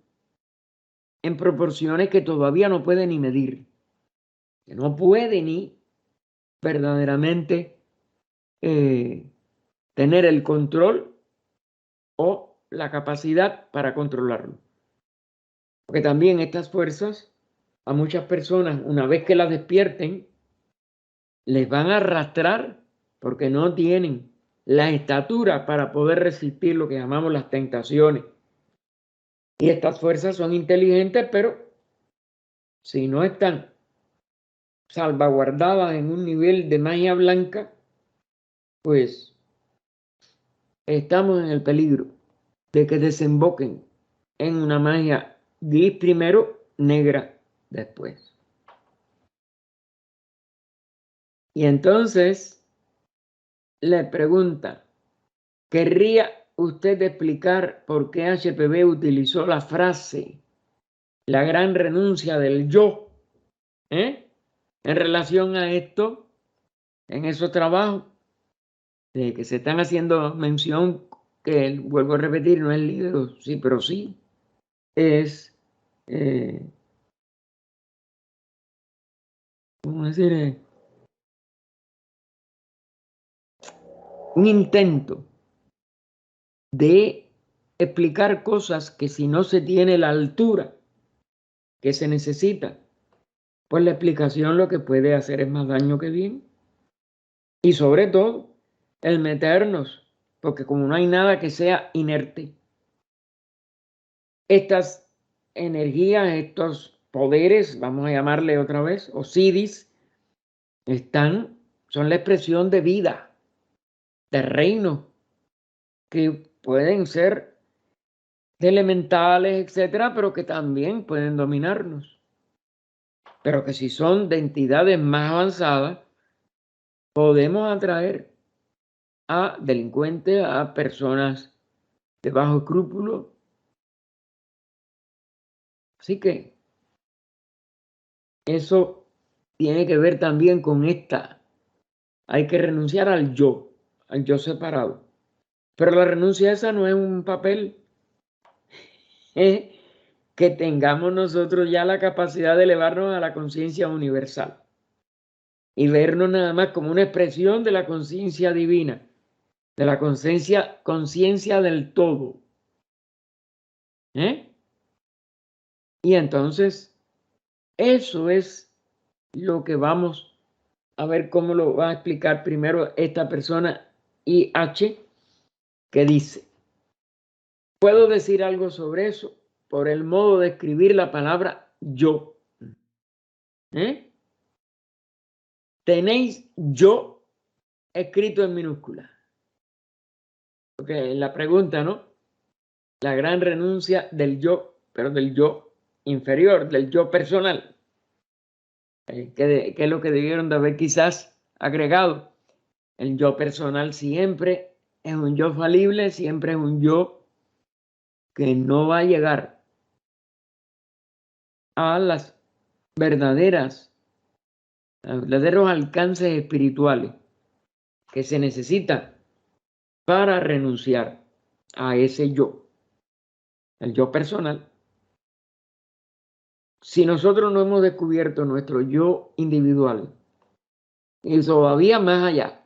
[SPEAKER 1] en proporciones que todavía no puede ni medir, que no puede ni verdaderamente tener el control o la capacidad para controlarlo. Porque también estas fuerzas, a muchas personas, una vez que las despierten, les van a arrastrar porque no tienen la estatura para poder resistir lo que llamamos las tentaciones. Y estas fuerzas son inteligentes, pero si no están salvaguardadas en un nivel de magia blanca, pues estamos en el peligro de que desemboquen en una magia gris primero, negra después. Y entonces le pregunta, ¿querría usted explicar por qué HPB utilizó la frase la gran renuncia del yo en relación a esto, en esos trabajos de que se están haciendo mención, que vuelvo a repetir, no es libro, sí, pero sí es, ¿cómo decir? Un intento de explicar cosas que si no se tiene la altura que se necesita, pues la explicación lo que puede hacer es más daño que bien. Y sobre todo, el meternos, porque como no hay nada que sea inerte, estas energías, estos poderes, vamos a llamarle otra vez, o sidis, son la expresión de vida, de reino, que pueden ser de elementales, etcétera, pero que también pueden dominarnos. Pero que si son de entidades más avanzadas, podemos atraer a delincuentes, a personas de bajo escrúpulo. Así que eso tiene que ver también con esta. Hay que renunciar al yo separado. Pero la renuncia esa no es un papel que tengamos nosotros ya la capacidad de elevarnos a la conciencia universal y vernos nada más como una expresión de la conciencia divina, de la conciencia del todo. Y entonces, eso es lo que vamos a ver cómo lo va a explicar primero esta persona IH, que dice, puedo decir algo sobre eso por el modo de escribir la palabra yo. Tenéis yo escrito en minúscula. Porque la pregunta, ¿no? La gran renuncia del yo, pero del yo inferior, del yo personal. Que es lo que debieron de haber quizás agregado. El yo personal siempre es un yo falible, siempre es un yo que no va a llegar a los verdaderos alcances espirituales que se necesitan para renunciar a ese yo. el yo personal. Si nosotros no hemos descubierto nuestro yo individual, y todavía más allá,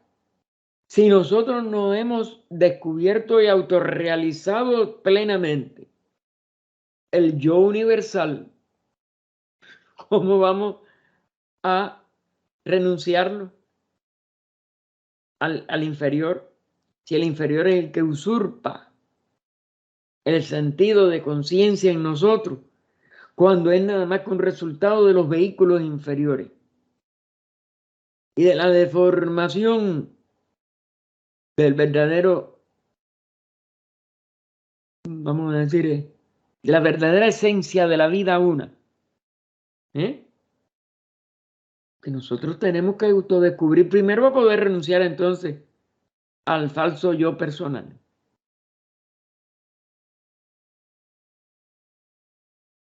[SPEAKER 1] si nosotros no hemos descubierto y autorrealizado plenamente el yo universal, ¿cómo vamos a renunciarlo al inferior? Si el inferior es el que usurpa el sentido de conciencia en nosotros, cuando es nada más que un resultado de los vehículos inferiores y de la deformación del verdadero, vamos a decir, la verdadera esencia de la vida una, ¿eh? Que nosotros tenemos que autodescubrir primero para poder renunciar entonces al falso yo personal.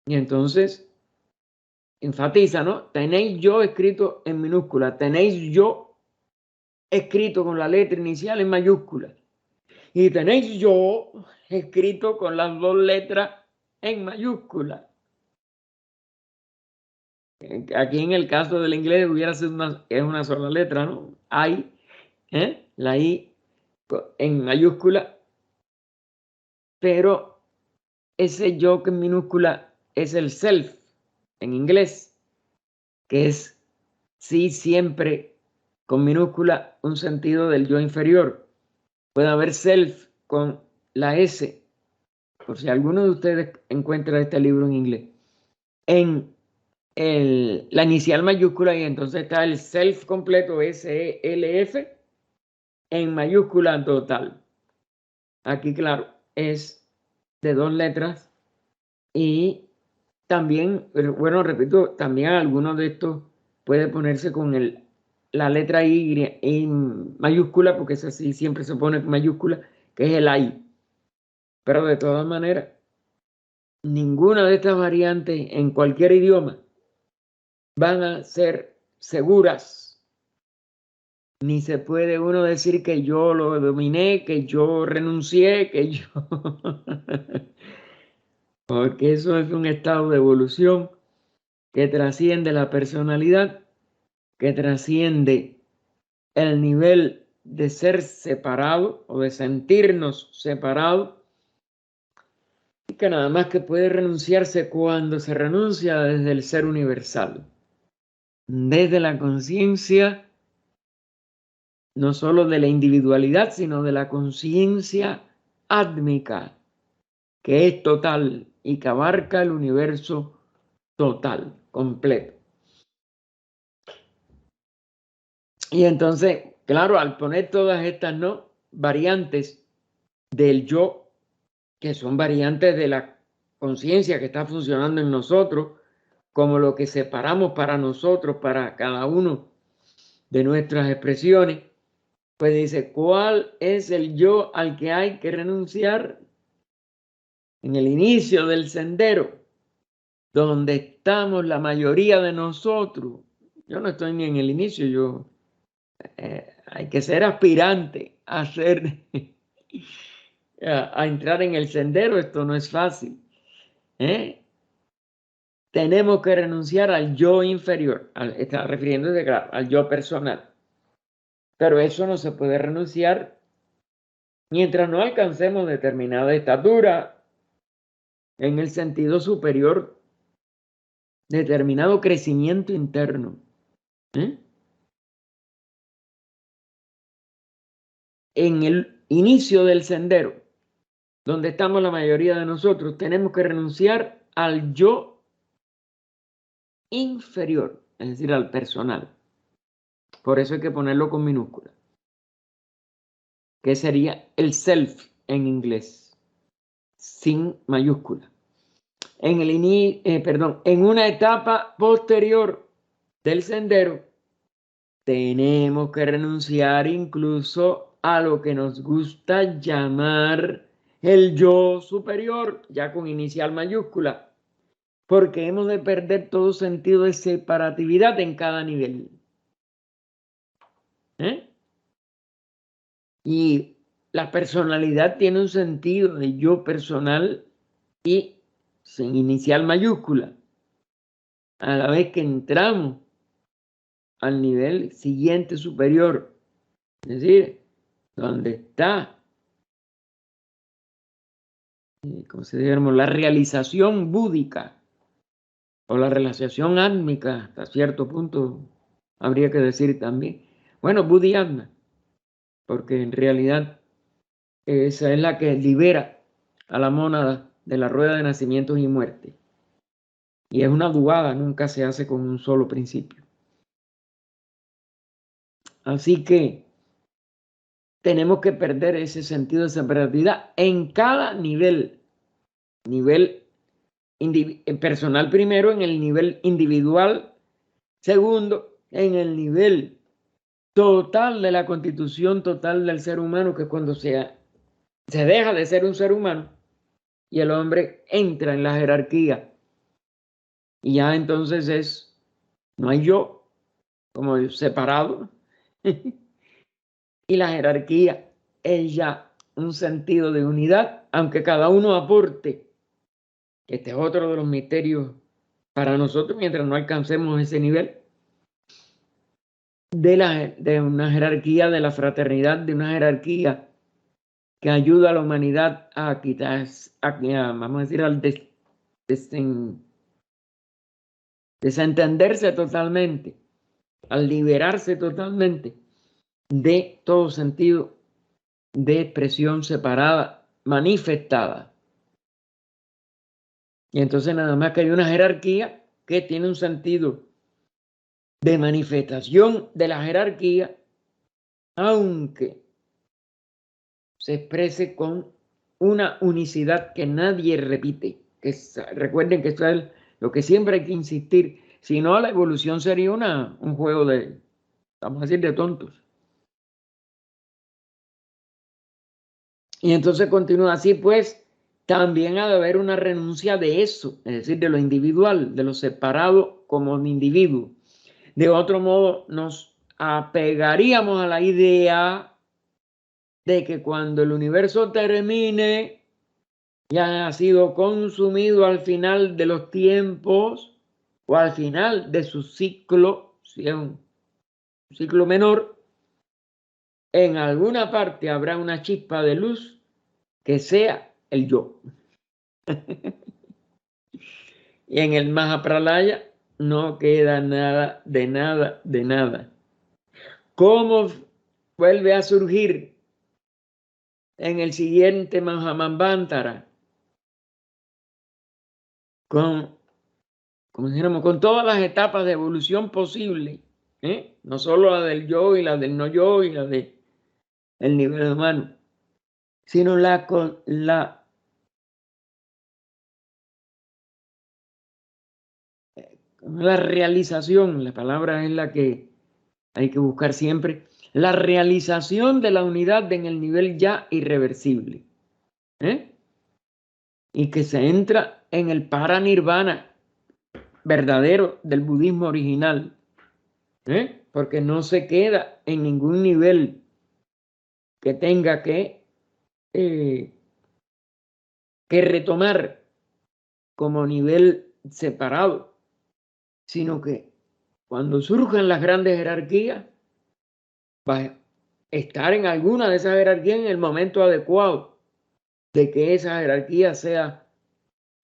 [SPEAKER 1] Y entonces enfatiza, ¿no? Tenéis yo escrito en minúscula, tenéis yo escrito con la letra inicial en mayúscula y tenéis yo escrito con las dos letras en mayúscula. Aquí en el caso del inglés hubiera sido es una sola letra, ¿no? I, la I en mayúscula, pero ese yo que en minúscula es el self en inglés, que es sí siempre con minúscula un sentido del yo inferior. Puede haber self con la S, por si alguno de ustedes encuentra este libro en inglés, en la inicial mayúscula y entonces está el self completo, S-E-L-F, en mayúscula total. Aquí, claro, es de dos letras y también, bueno, repito, también algunos de estos puede ponerse con la letra Y en mayúscula, porque es así, siempre se pone mayúscula, que es el I. Pero de todas maneras, ninguna de estas variantes en cualquier idioma van a ser seguras. Ni se puede uno decir que yo lo dominé, que yo renuncié, que yo... Porque eso es un estado de evolución que trasciende la personalidad, que trasciende el nivel de ser separado o de sentirnos separados, y que nada más que puede renunciarse cuando se renuncia desde el ser universal, desde la conciencia no solo de la individualidad, sino de la conciencia átmica, que es total y que abarca el universo total, completo. Y entonces, claro, al poner todas estas ¿no? variantes del yo, que son variantes de la conciencia que está funcionando en nosotros, como lo que separamos para nosotros, para cada uno de nuestras expresiones, pues dice, ¿cuál es el yo al que hay que renunciar? En el inicio del sendero, donde estamos la mayoría de nosotros. Yo no estoy ni en el inicio, hay que ser aspirante a ser, a entrar en el sendero, esto no es fácil. Tenemos que renunciar al yo inferior, está refiriéndose, claro, al yo personal. Pero eso no se puede renunciar mientras no alcancemos determinada estatura en el sentido superior, determinado crecimiento interno. En el inicio del sendero, donde estamos la mayoría de nosotros, tenemos que renunciar al yo inferior, es decir, al personal. Por eso hay que ponerlo con minúscula, que sería el self en inglés, sin mayúscula. En una etapa posterior del sendero, tenemos que renunciar incluso a lo que nos gusta llamar el yo superior, ya con inicial mayúscula, porque hemos de perder todo sentido de separatividad en cada nivel. Y la personalidad tiene un sentido de yo personal y sin inicial mayúscula, a la vez que entramos al nivel siguiente superior, es decir, donde está, como se dice, la realización búdica o la realización átmica, hasta cierto punto habría que decir también. Bueno, Buddhi-Atma, porque en realidad esa es la que libera a la mónada de la rueda de nacimientos y muerte. Y es una dudada, nunca se hace con un solo principio. Así que tenemos que perder ese sentido de separatividad en cada nivel. Nivel personal primero, en el nivel individual segundo, en el nivel total de la constitución total del ser humano, que es cuando se deja de ser un ser humano y el hombre entra en la jerarquía. Y ya entonces no hay yo como separado. Y la jerarquía es ya un sentido de unidad, aunque cada uno aporte. Este es otro de los misterios para nosotros mientras no alcancemos ese nivel de una jerarquía, de la fraternidad, de una jerarquía que ayuda a la humanidad a quitar, vamos a decir, al desentenderse totalmente, al liberarse totalmente de todo sentido de expresión separada, manifestada. Y entonces nada más que hay una jerarquía que tiene un sentido de manifestación de la jerarquía, aunque se exprese con una unicidad que nadie repite. Recuerden que esto es lo que siempre hay que insistir. Si no, la evolución sería un juego de, vamos a decir, de tontos. Y entonces continúa así, pues también ha de haber una renuncia de eso, es decir, de lo individual, de lo separado como un individuo. De otro modo, nos apegaríamos a la idea de que cuando el universo termine, ya ha sido consumido al final de los tiempos o al final de su ciclo, si es un ciclo menor, en alguna parte habrá una chispa de luz que sea el yo. Y en el Mahapralaya no queda nada, de nada, de nada. ¿Cómo vuelve a surgir en el siguiente Mahamanvantara? Como dijéramos, con todas las etapas de evolución posible, no solo la del yo y la del no yo y la del nivel humano, sino la realización, la palabra es la que hay que buscar siempre, la realización de la unidad en el nivel ya irreversible, y que se entra en el paranirvana verdadero del budismo original, porque no se queda en ningún nivel que tenga que retomar como nivel separado, sino que cuando surjan las grandes jerarquías, va a estar en alguna de esas jerarquías en el momento adecuado de que esa jerarquía sea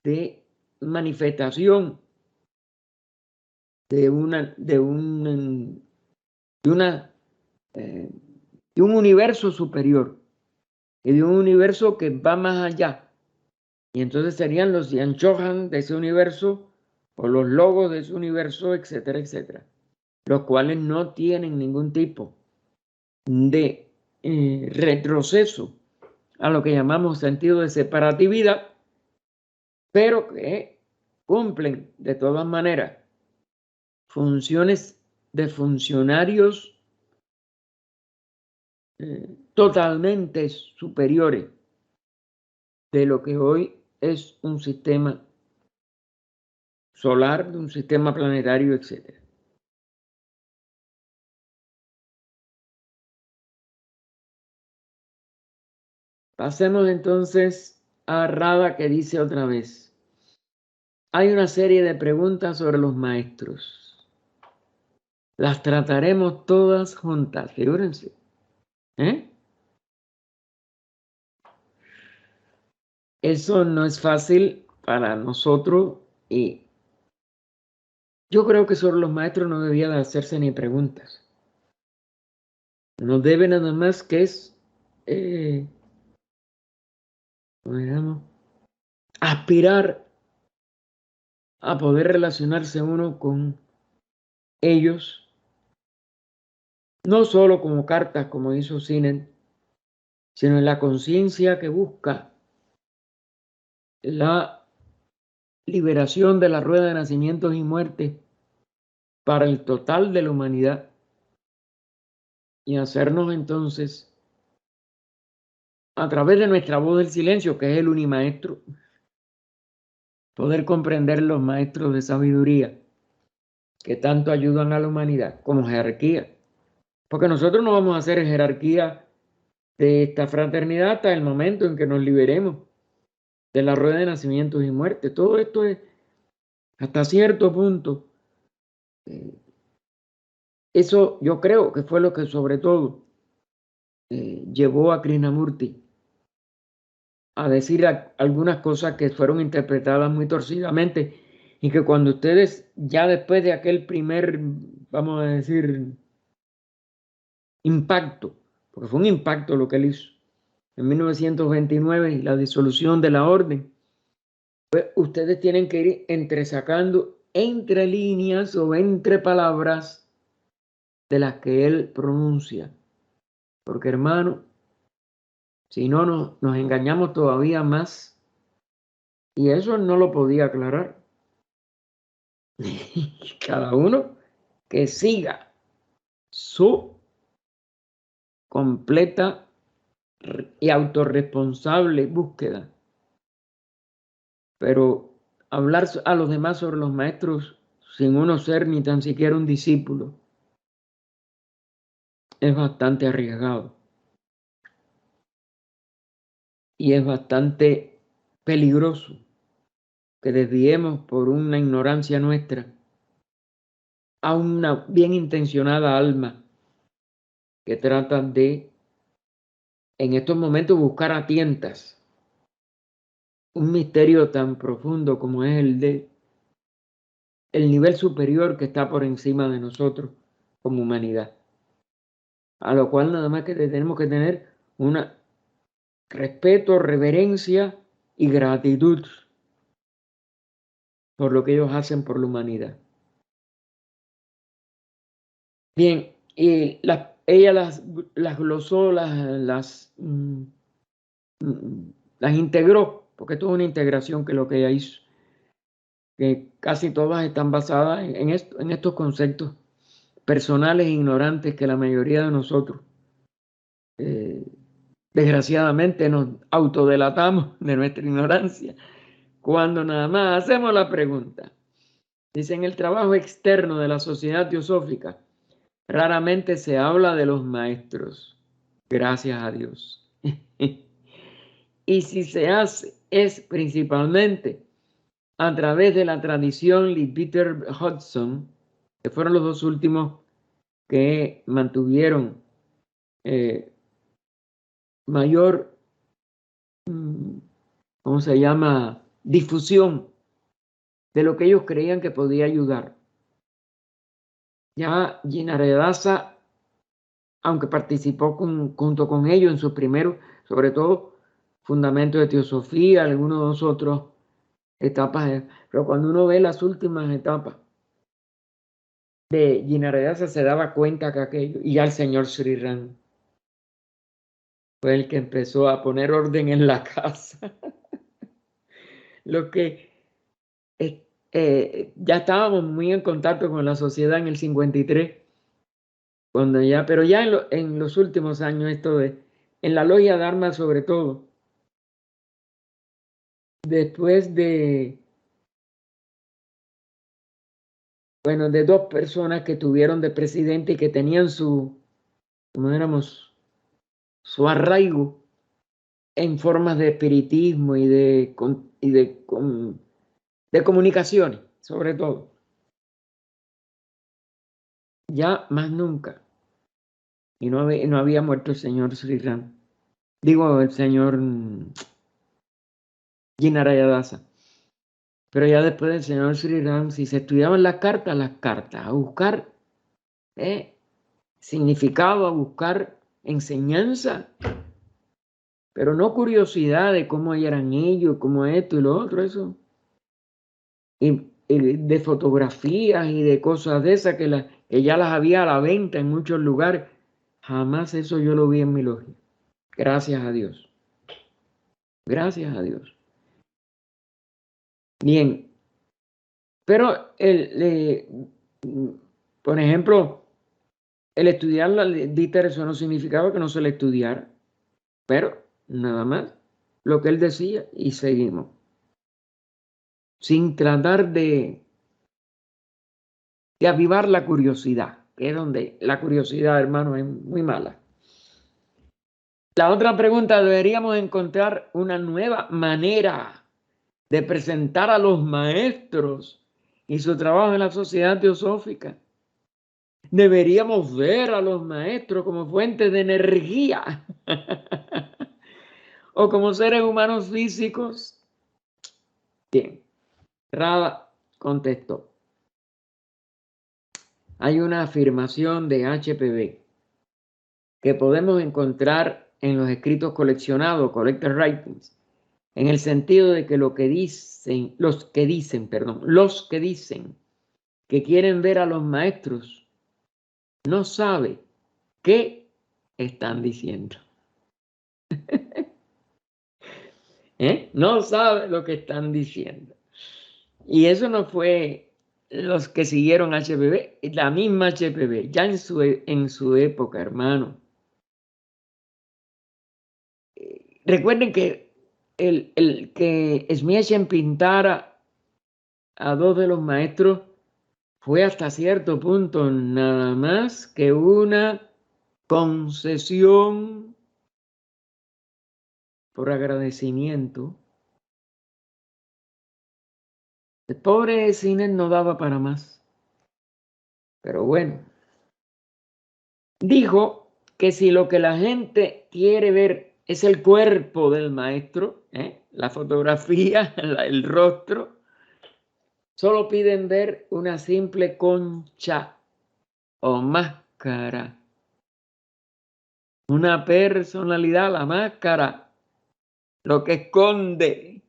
[SPEAKER 1] de manifestación de un universo superior y de un universo que va más allá. Y entonces serían los Yanchohan de ese universo o los logos de ese universo, etcétera, etcétera, los cuales no tienen ningún tipo de retroceso a lo que llamamos sentido de separatividad, pero que cumplen de todas maneras funciones de funcionarios totalmente superiores de lo que hoy es un sistema solar, de un sistema planetario, etc. Pasemos entonces a Rada, que dice otra vez: hay una serie de preguntas sobre los maestros. Las trataremos todas juntas, figúrense. Eso no es fácil para nosotros, y yo creo que sobre los maestros no debía de hacerse ni preguntas. No debe nada más que es aspirar a poder relacionarse uno con ellos, no solo como cartas, como hizo Sinan, sino en la conciencia que busca la liberación de la rueda de nacimientos y muertes para el total de la humanidad, y hacernos entonces, a través de nuestra voz del silencio, que es el unimaestro, poder comprender los maestros de sabiduría que tanto ayudan a la humanidad como jerarquía. Porque nosotros no vamos a hacer jerarquía de esta fraternidad hasta el momento en que nos liberemos de la rueda de nacimientos y muertes. Todo esto es, hasta cierto punto, eso yo creo que fue lo que sobre todo llevó a Krishnamurti a decir algunas cosas que fueron interpretadas muy torcidamente, y que cuando ustedes, ya después de aquel primer, vamos a decir, impacto, porque fue un impacto lo que él hizo en 1929 y la disolución de la orden, pues ustedes tienen que ir entresacando entre líneas o entre palabras de las que él pronuncia, porque hermano, si no nos engañamos todavía más, y eso no lo podía aclarar. Cada uno que siga su completa y autorresponsable búsqueda. Pero hablar a los demás sobre los maestros sin uno ser ni tan siquiera un discípulo es bastante arriesgado y es bastante peligroso que desviemos por una ignorancia nuestra a una bien intencionada alma que trata de, en estos momentos, buscar a tientas un misterio tan profundo como es el de el nivel superior que está por encima de nosotros como humanidad, a lo cual nada más que tenemos que tener un respeto, reverencia y gratitud por lo que ellos hacen por la humanidad. Bien, y ella las glosó, las integró, porque esto es una integración que lo que ella hizo, que casi todas están basadas en estos conceptos personales e ignorantes que la mayoría de nosotros, desgraciadamente, nos autodelatamos de nuestra ignorancia cuando nada más hacemos la pregunta. Dice: en el trabajo externo de la sociedad teosófica raramente se habla de los maestros, gracias a Dios. Y si se hace, es principalmente a través de la tradición de Peter Hudson, que fueron los dos últimos que mantuvieron mayor, ¿cómo se llama?, difusión de lo que ellos creían que podía ayudar. Ya Jinarayadasa, aunque participó junto con ellos en sus primeros, sobre todo, fundamentos de teosofía, algunos otros etapas, pero cuando uno ve las últimas etapas de Jinarayadasa se daba cuenta que aquello, y ya el señor Sri Ram fue el que empezó a poner orden en la casa. Lo que ya estábamos muy en contacto con la sociedad en el 53, cuando ya, pero ya en los últimos años, en la logia Dharma sobre todo, después de dos personas que tuvieron de presidente y que tenían su arraigo en formas de espiritismo y de comunicaciones, sobre todo. Ya más nunca. Y no había muerto el señor Sri Ram. Digo, el señor Jinarayadasa. Pero ya después del señor Sri Ram, si se estudiaban las cartas, a buscar significado, a buscar enseñanza, pero no curiosidad de cómo eran ellos, cómo esto y lo otro, eso. Y de fotografías y de cosas de esas que ya las había a la venta en muchos lugares. Jamás eso yo lo vi en mi logia. Gracias a Dios. Gracias a Dios. Bien. Pero, por ejemplo, el estudiar la Dieter, eso no significaba que no se le estudiara. Pero, nada más, lo que él decía y seguimos. Sin tratar de avivar la curiosidad, que es donde la curiosidad, hermano, es muy mala. La otra pregunta, deberíamos encontrar una nueva manera de presentar a los maestros y su trabajo en la sociedad teosófica. Deberíamos ver a los maestros como fuentes de energía o como seres humanos físicos. Bien, Rada contestó. Hay una afirmación de HPB que podemos encontrar en los escritos coleccionados, collected writings, en el sentido de que los que dicen que quieren ver a los maestros no saben qué están diciendo. No sabe lo que están diciendo. Y eso no fue los que siguieron HPB, la misma HPB, ya en su época, hermano. Recuerden que el que Schmiesen pintara a dos de los maestros fue hasta cierto punto nada más que una concesión por agradecimiento. El pobre cine no daba para más. Pero bueno, dijo que si lo que la gente quiere ver es el cuerpo del maestro, la fotografía, el rostro, solo piden ver una simple concha o máscara. Una personalidad, la máscara, lo que esconde.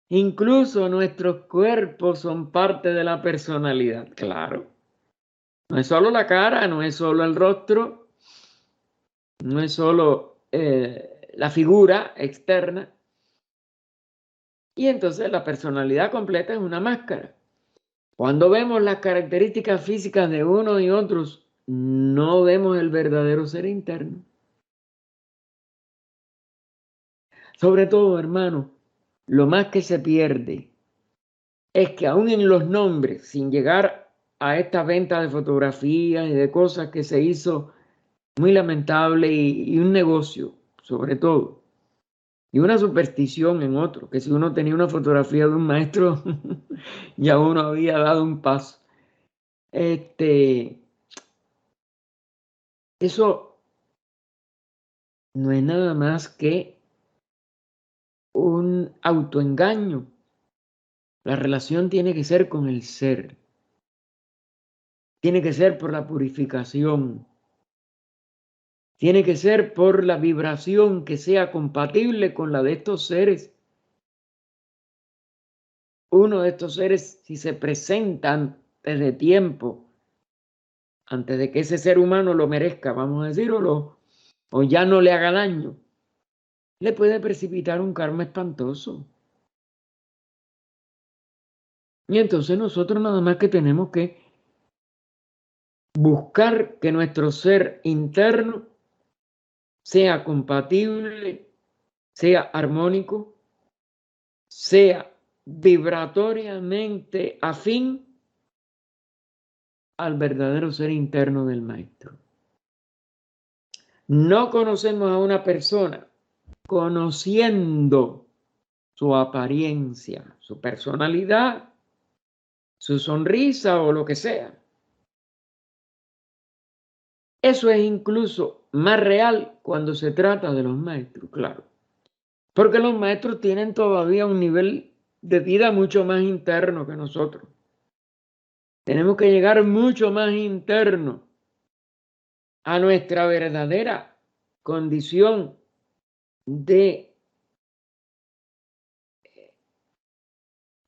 [SPEAKER 1] Incluso nuestros cuerpos son parte de la personalidad, claro. No es solo la cara, no es solo el rostro, no es solo la figura externa. Y entonces la personalidad completa es una máscara. Cuando vemos las características físicas de unos y otros, no vemos el verdadero ser interno. Sobre todo, hermano, lo más que se pierde es que aún en los nombres, sin llegar a esta venta de fotografías y de cosas que se hizo muy lamentable y un negocio, sobre todo, y una superstición en otro, que si uno tenía una fotografía de un maestro, ya uno había dado un paso. Eso no es nada más que un autoengaño. La relación tiene que ser con el ser. Tiene que ser por la purificación. Tiene que ser por la vibración que sea compatible con la de estos seres. Uno de estos seres, si se presentan desde tiempo, antes de que ese ser humano lo merezca, vamos a decir, o ya no le haga daño, le puede precipitar un karma espantoso. Y entonces nosotros nada más que tenemos que buscar que nuestro ser interno sea compatible, sea armónico, sea vibratoriamente afín al verdadero ser interno del maestro. No conocemos a una persona conociendo su apariencia, su personalidad, su sonrisa o lo que sea. Eso es incluso más real cuando se trata de los maestros, claro. Porque los maestros tienen todavía un nivel de vida mucho más interno que nosotros. Tenemos que llegar mucho más interno a nuestra verdadera condición de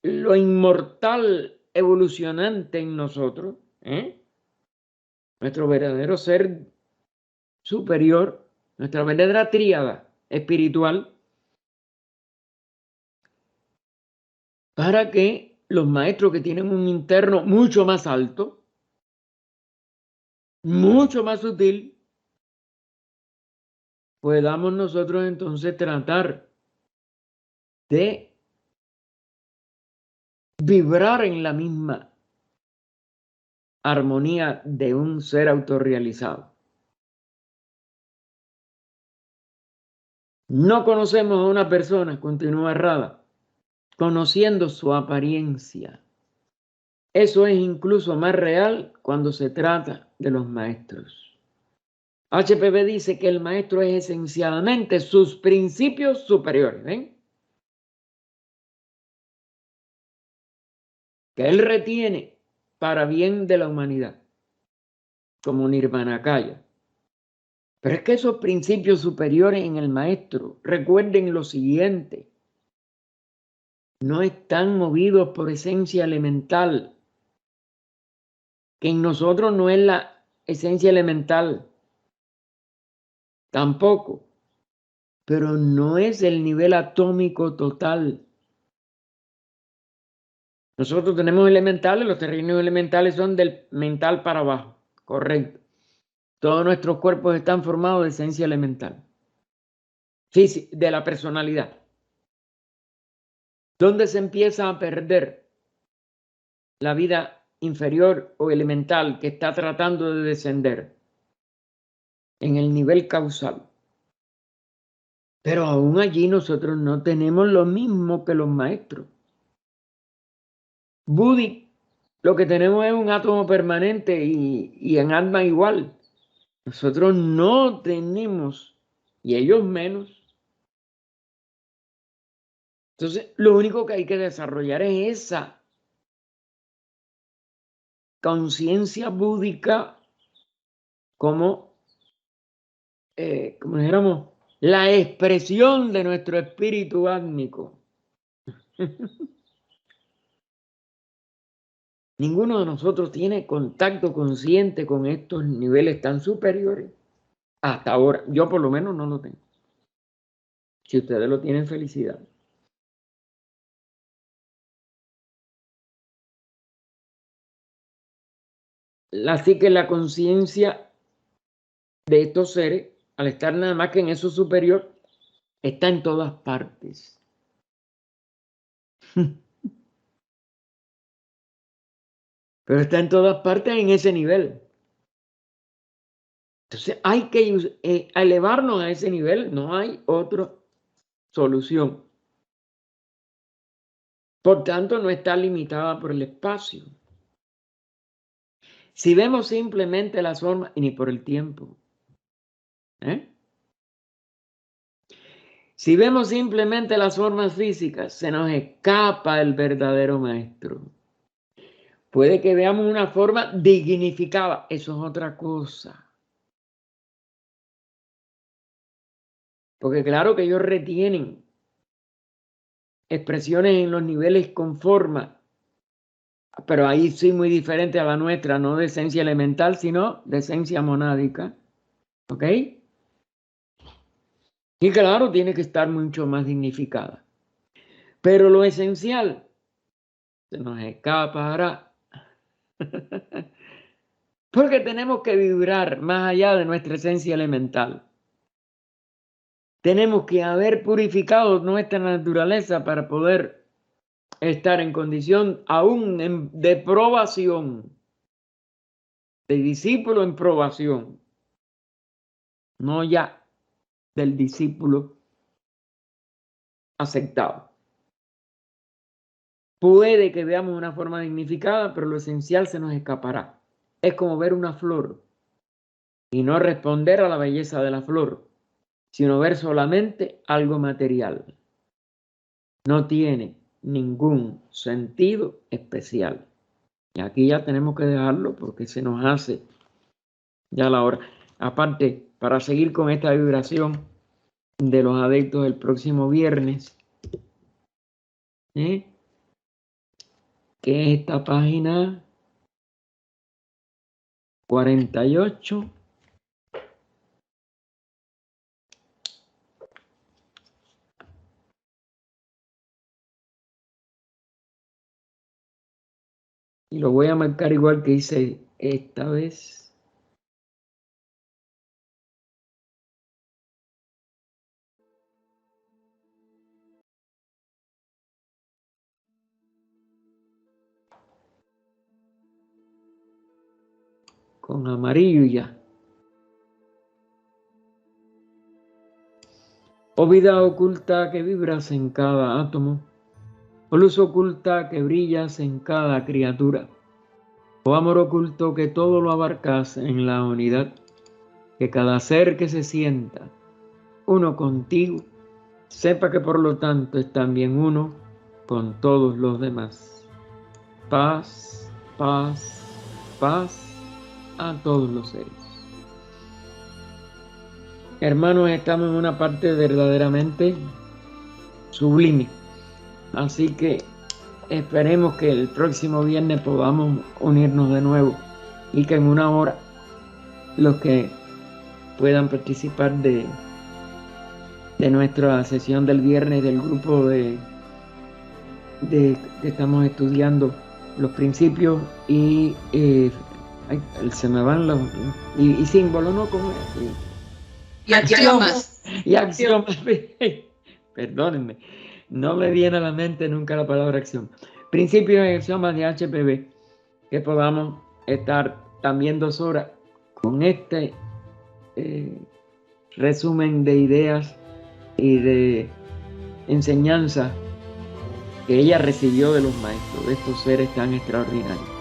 [SPEAKER 1] lo inmortal evolucionante en nosotros, nuestro verdadero ser superior, nuestra verdadera tríada espiritual, para que los maestros que tienen un interno mucho más alto, mucho más sutil, podamos nosotros entonces tratar de vibrar en la misma armonía de un ser autorrealizado. No conocemos a una persona, continúa Rada, conociendo su apariencia. Eso es incluso más real cuando se trata de los maestros. HPB dice que el maestro es esencialmente sus principios superiores, ¿ven? Que él retiene para bien de la humanidad, como Nirvanakaya. Pero es que esos principios superiores en el maestro, recuerden lo siguiente, no están movidos por esencia elemental, que en nosotros no es la esencia elemental, tampoco, pero no es el nivel atómico total. Nosotros tenemos elementales, los terrenos elementales son del mental para abajo, correcto. Todos nuestros cuerpos están formados de esencia elemental, de la personalidad. ¿Dónde se empieza a perder la vida inferior o elemental que está tratando de descender? En el nivel causal. Pero aún allí nosotros no tenemos lo mismo que los maestros. Buddhi, lo que tenemos es un átomo permanente y en alma igual. Nosotros no tenemos, y ellos menos. Entonces, lo único que hay que desarrollar es esa conciencia búdica como dijéramos, la expresión de nuestro espíritu átmico. Ninguno de nosotros tiene contacto consciente con estos niveles tan superiores. Hasta ahora, yo por lo menos no lo tengo. Si ustedes lo tienen, felicidad. Así que la conciencia de estos seres, al estar nada más que en eso superior, está en todas partes. Pero está en todas partes en ese nivel. Entonces hay que elevarnos a ese nivel, no hay otra solución. Por tanto, no está limitada por el espacio. Si vemos simplemente las formas, y ni por el tiempo. Si vemos simplemente las formas físicas, se nos escapa el verdadero maestro. Puede que veamos una forma dignificada, eso es otra cosa. Porque claro que ellos retienen expresiones en los niveles con forma, pero ahí sí muy diferente a la nuestra, no de esencia elemental, sino de esencia monádica. ¿Ok? Y claro, tiene que estar mucho más dignificada. Pero lo esencial se nos escapará. Porque tenemos que vibrar más allá de nuestra esencia elemental. Tenemos que haber purificado nuestra naturaleza para poder estar en condición aún de probación, de discípulo en probación. no ya del discípulo aceptado. Puede que veamos una forma dignificada, pero lo esencial se nos escapará. Es como ver una flor y no responder a la belleza de la flor, sino ver solamente algo material. No tiene ningún sentido especial. Y aquí ya tenemos que dejarlo porque se nos hace ya la hora. Aparte, para seguir con esta vibración de los adeptos el próximo viernes, que es esta página 48. Y lo voy a marcar igual que hice esta vez. Con amarillo y ya. Oh vida oculta que vibras en cada átomo, oh luz oculta que brillas en cada criatura, oh amor oculto que todo lo abarcas en la unidad, que cada ser que se sienta uno contigo, sepa que por lo tanto es también uno con todos los demás. Paz, paz, paz a todos los seres. Hermanos, estamos en una parte verdaderamente sublime. Así que esperemos que el próximo viernes podamos unirnos de nuevo y que en una hora los que puedan participar de nuestra sesión del viernes del grupo de que estamos estudiando los principios y se me van los y símbolos, ¿no? Como
[SPEAKER 2] y axiomas.
[SPEAKER 1] Y axiomas. Perdónenme, no me viene a la mente nunca la palabra acción. Principios y axiomas de HPB, que podamos estar también 2 horas con este resumen de ideas y de enseñanza que ella recibió de los maestros, de estos seres tan extraordinarios.